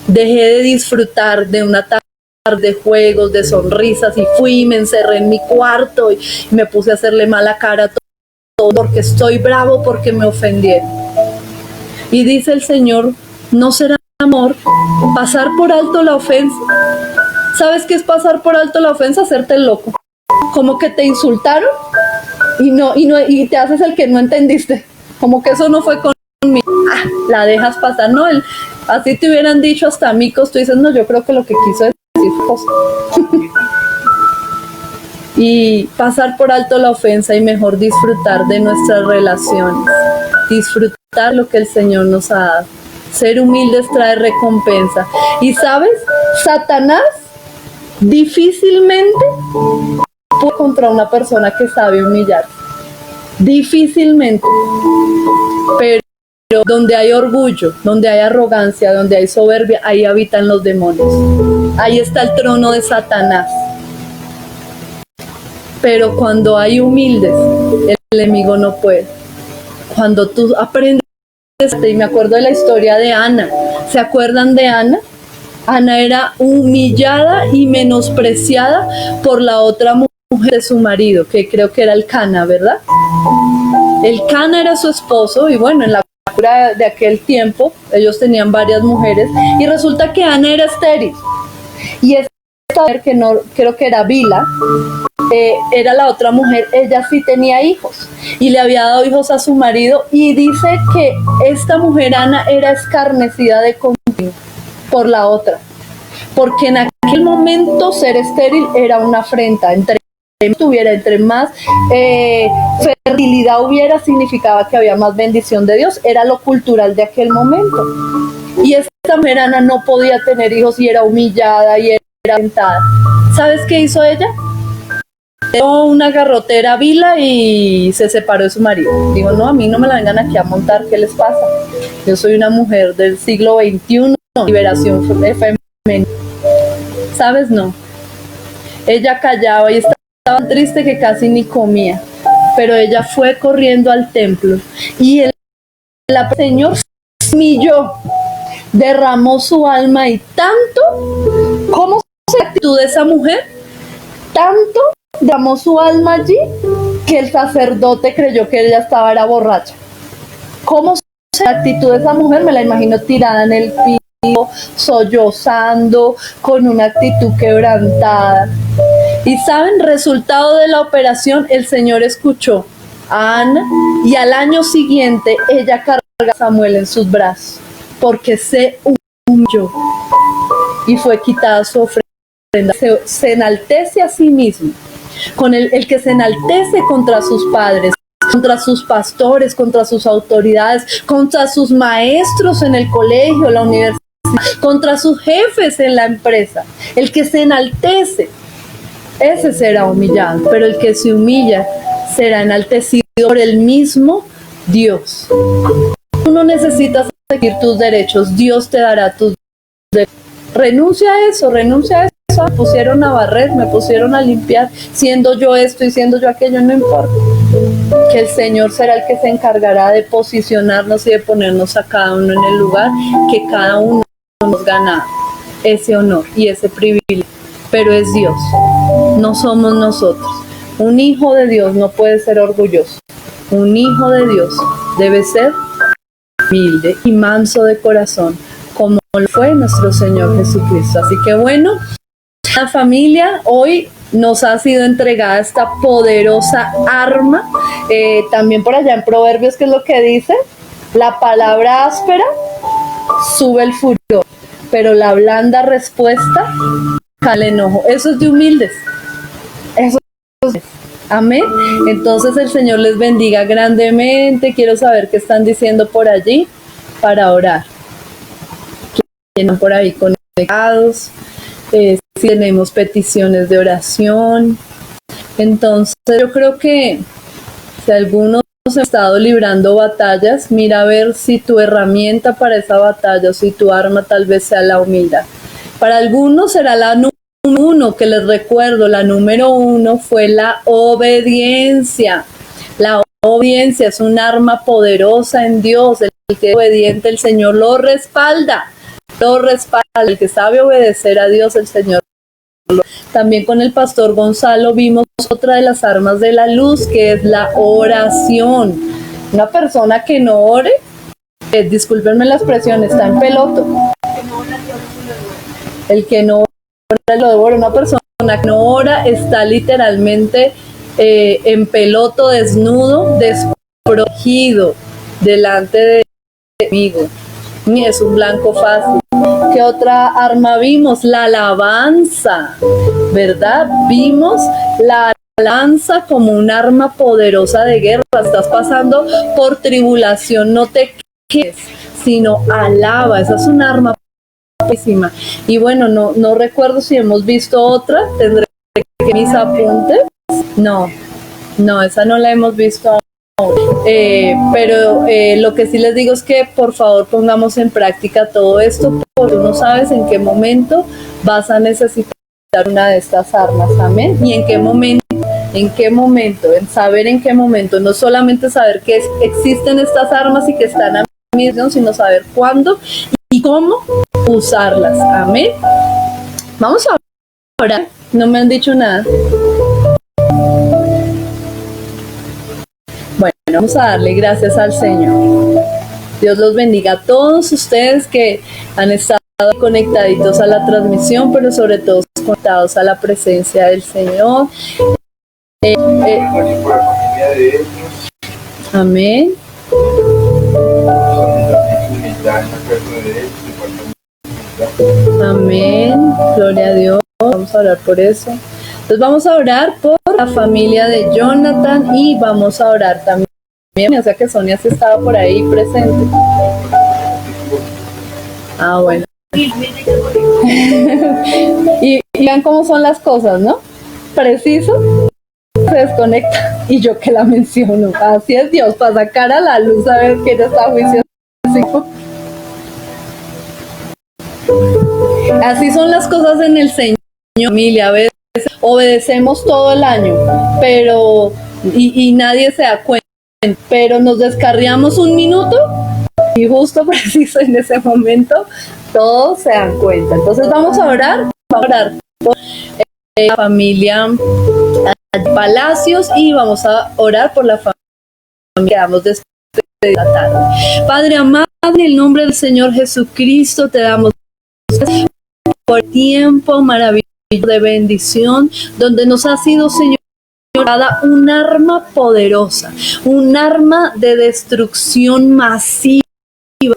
Dejé de disfrutar de una tarde de juegos, de sonrisas, y fui y me encerré en mi cuarto y me puse a hacerle mala cara a todo porque estoy bravo, porque me ofendieron. Y dice el Señor, ¿no será amor pasar por alto la ofensa? ¿Sabes qué es pasar por alto la ofensa? Hacerte el loco. Como que te insultaron y te haces el que no entendiste. Como que eso no fue conmigo. La dejas pasar. No, así te hubieran dicho hasta micos, tú dices, no, yo creo que lo que quiso decir fue cosa. Y pasar por alto la ofensa y mejor disfrutar de nuestras relaciones. Disfrutar lo que el Señor nos ha dado. Ser humildes trae recompensa. Y sabes, Satanás difícilmente puede contra una persona que sabe humillar. Difícilmente. Pero donde hay orgullo, donde hay arrogancia, donde hay soberbia, ahí habitan los demonios. Ahí está el trono de Satanás. Pero cuando hay humildes, el enemigo no puede. Cuando tú aprendes, y me acuerdo de la historia de Ana. ¿Se acuerdan de Ana? Ana era humillada y menospreciada por la otra mujer de su marido, que creo que era el Cana, ¿verdad? El Cana era su esposo, y bueno, en la cultura de aquel tiempo, ellos tenían varias mujeres, y resulta que Ana era estéril. Y esta mujer, que no, creo que era Bila, era la otra mujer, ella sí tenía hijos, y le había dado hijos a su marido, y dice que esta mujer Ana era escarnecida de continuo por la otra, porque en aquel momento ser estéril era una afrenta. Entre más fertilidad hubiera, significaba que había más bendición de Dios. Era lo cultural de aquel momento. Y esta mujer Ana no podía tener hijos y era humillada y era aventada. ¿Sabes qué hizo ella? Dio una garrotera a Bila y se separó de su marido. Digo, no, a mí no me la vengan aquí a montar, ¿qué les pasa? Yo soy una mujer del siglo XXI, liberación femenina. ¿Sabes? No. Ella callaba y estaba tan triste que casi ni comía, pero ella fue corriendo al templo y el Señor se humilló, derramó su alma, y tanto, ¿cómo se la actitud de esa mujer? Tanto derramó su alma allí que el sacerdote creyó que ella era borracha. ¿Cómo se la actitud de esa mujer? Me la imagino tirada en el piso, sollozando, con una actitud quebrantada. Y saben, resultado de la operación, el Señor escuchó a Ana, y al año siguiente ella carga a Samuel en sus brazos, porque se humilló y fue quitada su ofrenda. Se enaltece a sí mismo, con el que se enaltece contra sus padres, contra sus pastores, contra sus autoridades, contra sus maestros en el colegio, la universidad, contra sus jefes en la empresa. El que se enaltece, ese será humillado, pero el que se humilla será enaltecido por el mismo Dios. Tú no necesitas seguir tus derechos, Dios te dará tus derechos. Renuncia a eso, renuncia a eso. Me pusieron a barrer, me pusieron a limpiar, siendo yo esto y siendo yo aquello, no importa. Que el Señor será el que se encargará de posicionarnos y de ponernos a cada uno en el lugar que cada uno nos gana ese honor y ese privilegio. Pero es Dios, no somos nosotros. Un hijo de Dios no puede ser orgulloso. Un hijo de Dios debe ser humilde y manso de corazón, como lo fue nuestro Señor Jesucristo. Así que bueno, la familia, hoy nos ha sido entregada esta poderosa arma. También por allá en Proverbios, ¿qué es lo que dice? La palabra áspera sube el furor, pero la blanda respuesta al enojo. Eso es de humildes. Eso es. Amén. Entonces el Señor les bendiga grandemente. Quiero saber qué están diciendo por allí para orar. ¿Quién por ahí conectados? Si tenemos peticiones de oración. Entonces yo creo que si algunos han estado librando batallas, mira a ver si tu herramienta para esa batalla o si tu arma tal vez sea la humildad. Para algunos será la número uno, que les recuerdo, la número uno fue la obediencia. La obediencia es un arma poderosa en Dios. El que es obediente, el Señor lo respalda. El que sabe obedecer a Dios, el Señor. También con el pastor Gonzalo vimos otra de las armas de la luz, que es la oración. Una persona que no ore, discúlpenme la expresión, está en peloto. El que no ora lo devora. Una persona que no ora está literalmente en peloto, desnudo, desprotegido delante de enemigo. Es un blanco fácil. ¿Qué otra arma vimos? La alabanza, ¿verdad? Vimos la alabanza como un arma poderosa de guerra. Estás pasando por tribulación, no te quejes, sino alaba. Esa es un arma poderosísima. Y bueno, no recuerdo si hemos visto otra. Tendré que mis apuntes. No, esa no la hemos visto aún. Pero lo que sí les digo es que por favor pongamos en práctica todo esto, porque tú no sabes en qué momento vas a necesitar una de estas armas, amén. Y en qué momento, en saber en qué momento, no solamente saber que existen estas armas y que están a mi disposición, sino saber cuándo y cómo usarlas, amén. Vamos a orar, no me han dicho nada. Bueno, vamos a darle gracias al Señor. Dios los bendiga a todos ustedes que han estado conectaditos a la transmisión, pero sobre todo conectados a la presencia del Señor. Amén. Amén. Gloria a Dios. Vamos a orar por eso. Entonces vamos a orar por la familia de Jonathan y vamos a orar también. O sea que Sonia sí estaba por ahí presente. Ah, bueno. y vean cómo son las cosas, ¿no? Preciso, se desconecta y yo que la menciono. Así es Dios, para sacar a la luz a ver quién está a juicio. Así son las cosas en el Señor, familia. A veces obedecemos todo el año, pero y nadie se da cuenta, pero nos descarriamos un minuto y justo preciso en ese momento todos se dan cuenta. Entonces vamos a orar por la familia Palacios y vamos a orar por la familia que damos después de la tarde. Padre amado, en el nombre del Señor Jesucristo te damos gracias por el tiempo maravilloso de bendición, donde nos ha sido, Señor, dada un arma poderosa, un arma de destrucción masiva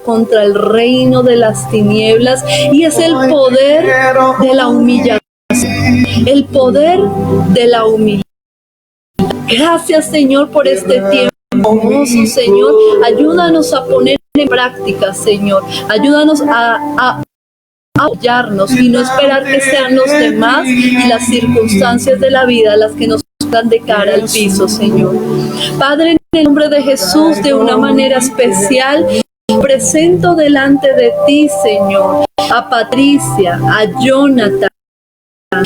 contra el reino de las tinieblas, y es el poder de la humillación, el poder de la humildad. Gracias, Señor, por este tiempo hermoso, Señor. Ayúdanos a poner en práctica, Señor. Ayúdanos a apoyarnos y no esperar que sean los demás y las circunstancias de la vida las que nos pongan de cara al piso, Señor. Padre, en el nombre de Jesús, de una manera especial, presento delante de ti, Señor, a Patricia, a Jonathan, a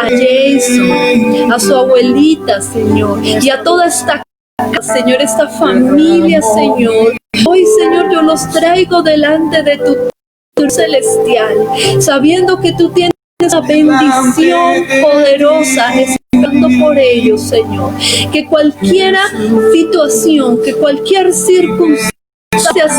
Jason, a su abuelita, Señor, y a toda esta casa, Señor, esta familia, Señor. Hoy, Señor, yo los traigo delante de tu celestial, sabiendo que tú tienes una bendición poderosa esperando por ellos, Señor. Que cualquier situación, que cualquier circunstancia,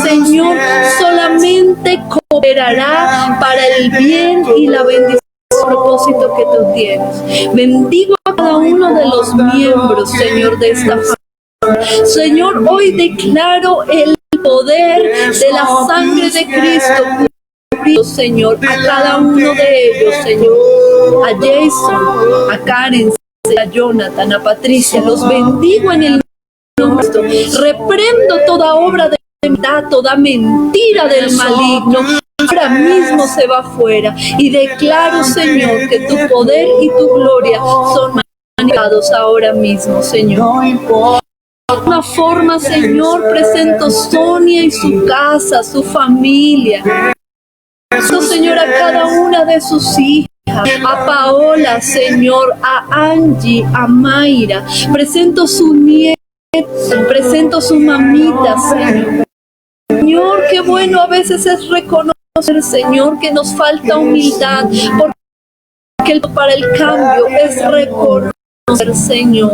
Señor, solamente cooperará para el bien y la bendición, propósito que tú tienes. Bendigo a cada uno de los miembros, Señor, de esta familia. Señor, hoy declaro el poder de la sangre de Cristo, Señor, a cada uno de ellos, Señor, a Jason, a Karen, a Jonathan, a Patricia. Los bendigo en el nombre de Cristo. Reprendo toda obra de maldad, toda mentira del maligno. ahora mismo se va fuera y declaro, Señor, que tu poder y tu gloria son manifestados ahora mismo, Señor. De alguna forma, Señor, presento Sonia y su casa, su familia. Señor, a cada una de sus hijas, a Paola, Señor, a Angie, a Mayra. Presento su nieta, presento su mamita, Señor. Señor, qué bueno a veces es reconocer, Señor, que nos falta humildad, porque para el cambio es reconocer, Señor.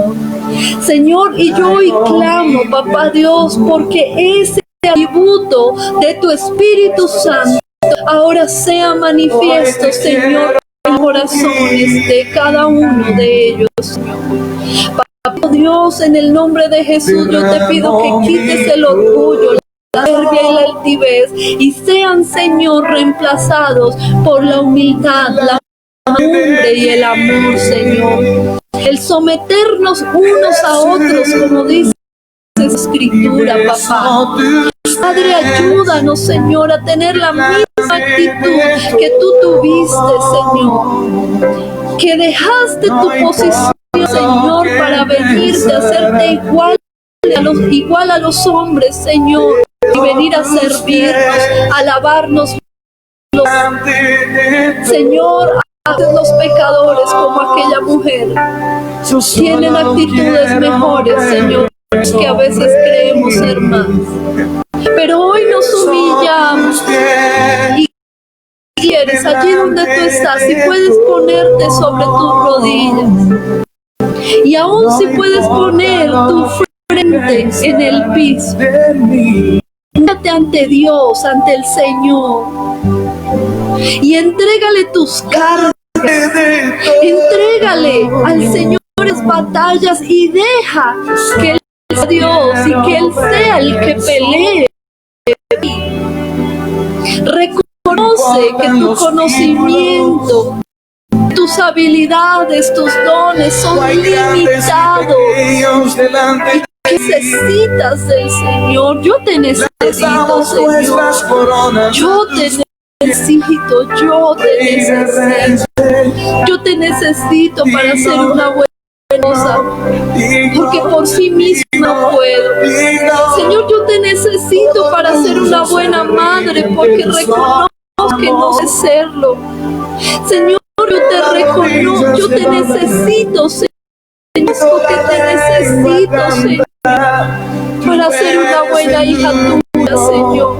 Señor, y yo hoy clamo, Papá Dios, porque ese atributo de tu Espíritu Santo ahora sea manifiesto, Señor, en los corazones de cada uno de ellos, Señor. Papá Dios, en el nombre de Jesús, yo te pido que quites el orgullo, la soberbia y la altivez, y sean, Señor, reemplazados por la humildad, la mansedumbre y el amor, Señor. El someternos unos a otros, como dice la Escritura, papá. Padre, ayúdanos, Señor, a tener la misma actitud que tú tuviste, Señor. Que dejaste tu posición, Señor, para venirte a hacerte igual a los hombres, Señor, y venir a servirnos, a alabarnos. Señor, los pecadores como aquella mujer tienen actitudes mejores, Señor, que a veces creemos ser más. Pero hoy nos humillamos y quieres, allí donde tú estás, si puedes ponerte sobre tus rodillas y aún si puedes poner tu frente en el piso, mírate ante Dios, ante el Señor, y entrégale tus cargas, entrégale al Señor las batallas y deja que Él sea Dios y que Él sea el que pelee. Reconoce que tu conocimiento, tus habilidades, tus dones son limitados y necesitas del Señor. Yo te necesito, Señor. Yo te necesito para hacer una buena cosa, porque por sí mismo no puedo. Señor, yo te necesito para ser una buena madre, porque reconozco que no sé serlo. Señor, yo te reconozco, yo te necesito, Señor, que te necesito, Señor, para ser una buena hija tuya, Señor.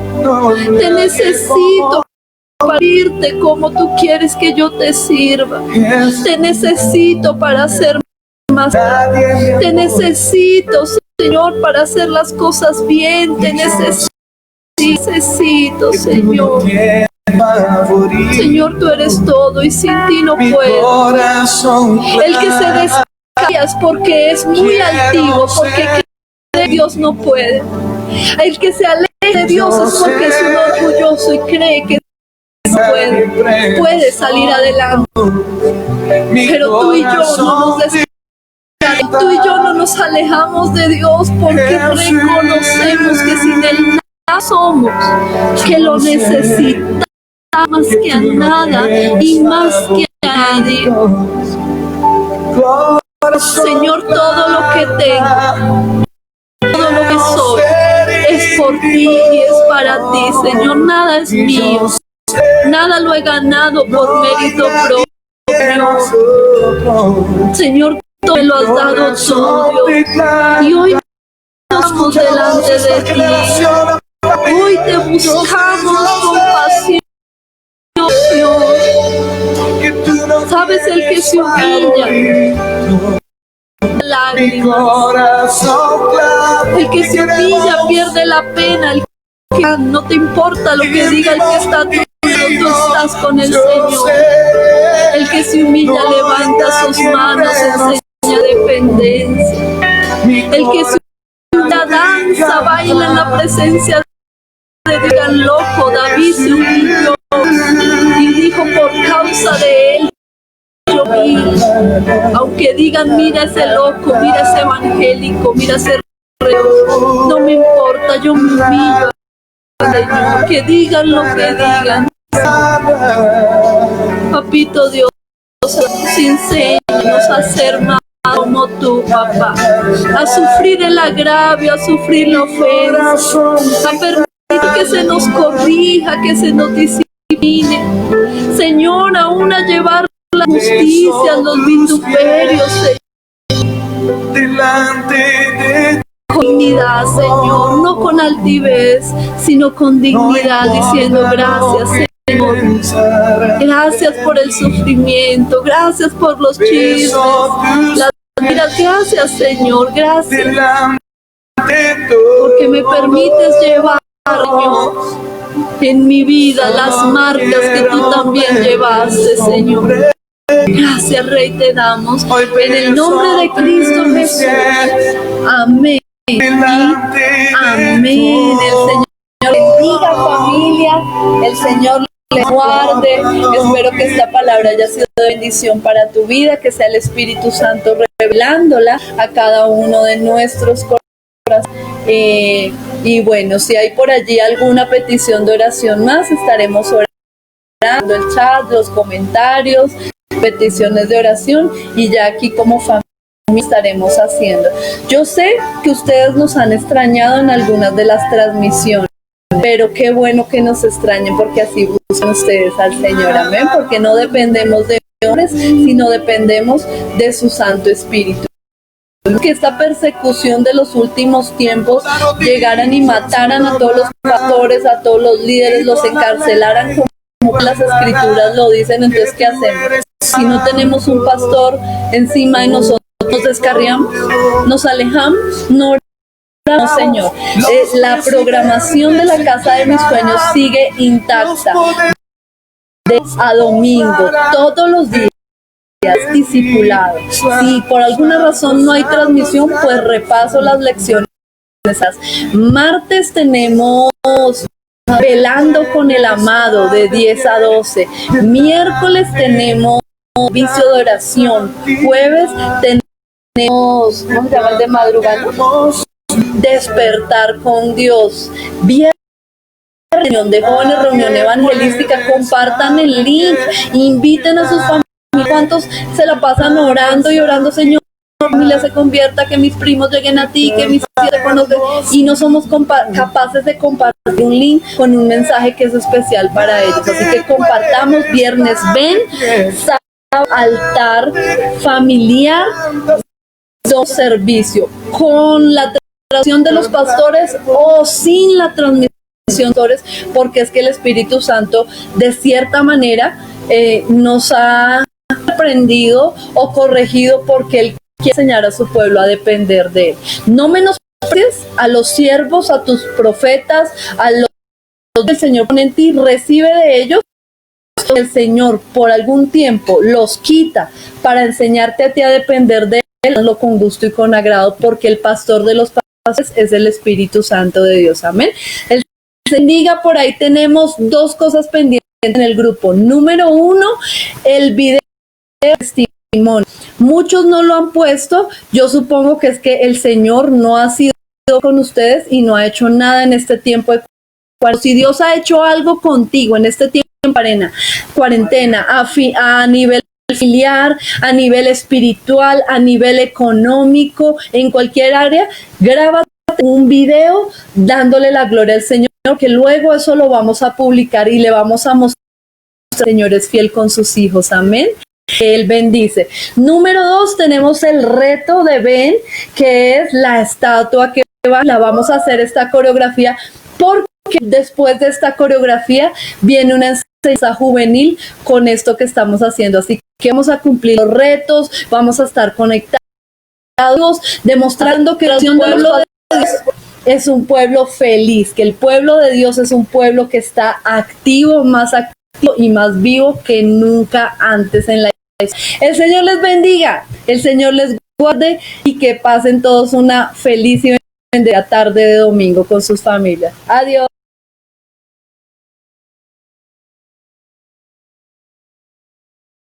Te necesito para irte como tú quieres que yo te sirva. Te necesito para ser más. Te necesito, Señor, para hacer las cosas bien. Te necesito, Señor. Señor, tú eres todo y sin ti no puedo. El que se descalla es porque es muy altivo, porque cree que Dios no puede. El que se aleja de Dios es porque es un orgulloso y cree que puede salir adelante. Pero tú y yo no nos descartamos, tú y yo no nos alejamos de Dios, porque reconocemos que sin Él nada somos, que lo necesitamos más que a nada y más que a nadie. Señor, todo lo que tengo, todo lo que soy, es por ti y es para ti, Señor. Nada es mío. Nada lo he ganado por mérito propio. Señor, tú me lo has dado todo, Dios. Y hoy estamos delante de ti. Hoy te buscamos con pasión, Dios. Sabes, el que se humilla, lágrimas. El que se humilla pierde la pena. El que no te importa lo que diga el que está a tu lado, tú estás con el Señor. El que se humilla levanta sus manos, enseña dependencia. El que se humilla danza, baila en la presencia de Dios. Digan loco, David se humilló y dijo, por causa de él yo vi. Aunque digan, mira ese loco, mira ese evangélico, mira ese reo, no me importa, yo me humillo, Señor. Que digan lo que digan, Papito Dios, enséñanos a ser más como tú, papá, a sufrir el agravio, a sufrir la ofensa, a permitir que se nos corrija, que se nos discipline, Señor, aún a llevar la justicia, los vituperios, Señor, delante de con dignidad, Señor, no con altivez, sino con dignidad, diciendo gracias, Señor. Gracias por el sufrimiento, gracias por los chismes, las mentiras, gracias, Señor, gracias, porque me permites llevar, Señor, en mi vida las marcas que tú también llevaste, Señor. Gracias, Rey, te damos en el nombre de Cristo Jesús. Amén. Y amén. El Señor bendiga, familia. El Señor les guarde. Espero que esta palabra haya sido de bendición para tu vida, que sea el Espíritu Santo revelándola a cada uno de nuestros corazones. Y bueno, si hay por allí alguna petición de oración más, estaremos orando el chat, los comentarios, peticiones de oración, y ya aquí como familia estaremos haciendo. Yo sé que ustedes nos han extrañado en algunas de las transmisiones, pero qué bueno que nos extrañen, porque así buscan ustedes al Señor, amén, porque no dependemos de hombres, sino dependemos de su Santo Espíritu. Que esta persecución de los últimos tiempos llegaran y mataran a todos los pastores, a todos los líderes, los encarcelaran como las escrituras lo dicen. Entonces, ¿qué hacemos? Si no tenemos un pastor encima de nosotros, nos descarriamos, nos alejamos, no oramos, Señor. La programación de la Casa de Mis Sueños sigue intacta, de a domingo, todos los días, discipulado. Si por alguna razón no hay transmisión, pues repaso las lecciones. Martes tenemos Velando con el Amado de 10 a 12. Miércoles tenemos Vicio de Oración. Jueves tenemos, ¿cómo se llama el de madrugada? Despertar con Dios. Viernes, reunión de jóvenes, reunión evangelística. Compartan el link, inviten a sus familias. ¿Cuántos se la pasan orando y orando, Señor, que mi familia se convierta, que mis primos lleguen a ti, que mis hijos te conozcan, y no somos capaces de compartir un link con un mensaje que es especial para ellos? Así que compartamos. Viernes ven, sábado altar familiar, servicio con la transmisión de los pastores o sin la transmisión, porque es que el Espíritu Santo de cierta manera nos ha aprendido o corregido, porque Él quiere enseñar a su pueblo a depender de Él. No menosprecies a los siervos, a tus profetas, a los que el Señor pone en ti, recibe de ellos. El Señor por algún tiempo los quita para enseñarte a ti a depender de Él, hazlo con gusto y con agrado, porque el pastor de los pastores es el Espíritu Santo de Dios. Amén. El Señor bendiga. Por ahí tenemos dos cosas pendientes en el grupo. Número 1, el video de testimonio. Muchos no lo han puesto. Yo supongo que es que el Señor no ha sido con ustedes y no ha hecho nada en este tiempo de cuarentena. Si Dios ha hecho algo contigo en este tiempo de cuarentena, a nivel familiar, a nivel espiritual, a nivel económico, en cualquier área, grábate un video dándole la gloria al Señor, que luego eso lo vamos a publicar y le vamos a mostrar que el Señor es fiel con sus hijos. Amén. Él bendice. Número 2, tenemos el reto de Ben, que es la estatua que la vamos a hacer esta coreografía, porque después de esta coreografía viene una enseñanza juvenil con esto que estamos haciendo. Así que vamos a cumplir los retos, vamos a estar conectados, demostrando que el pueblo de Dios es un pueblo feliz, que el pueblo de Dios es un pueblo que está activo, más activo y más vivo que nunca antes en la iglesia. El Señor les bendiga, el Señor les guarde, y que pasen todos una feliz y bendecida tarde de domingo con sus familias. Adiós.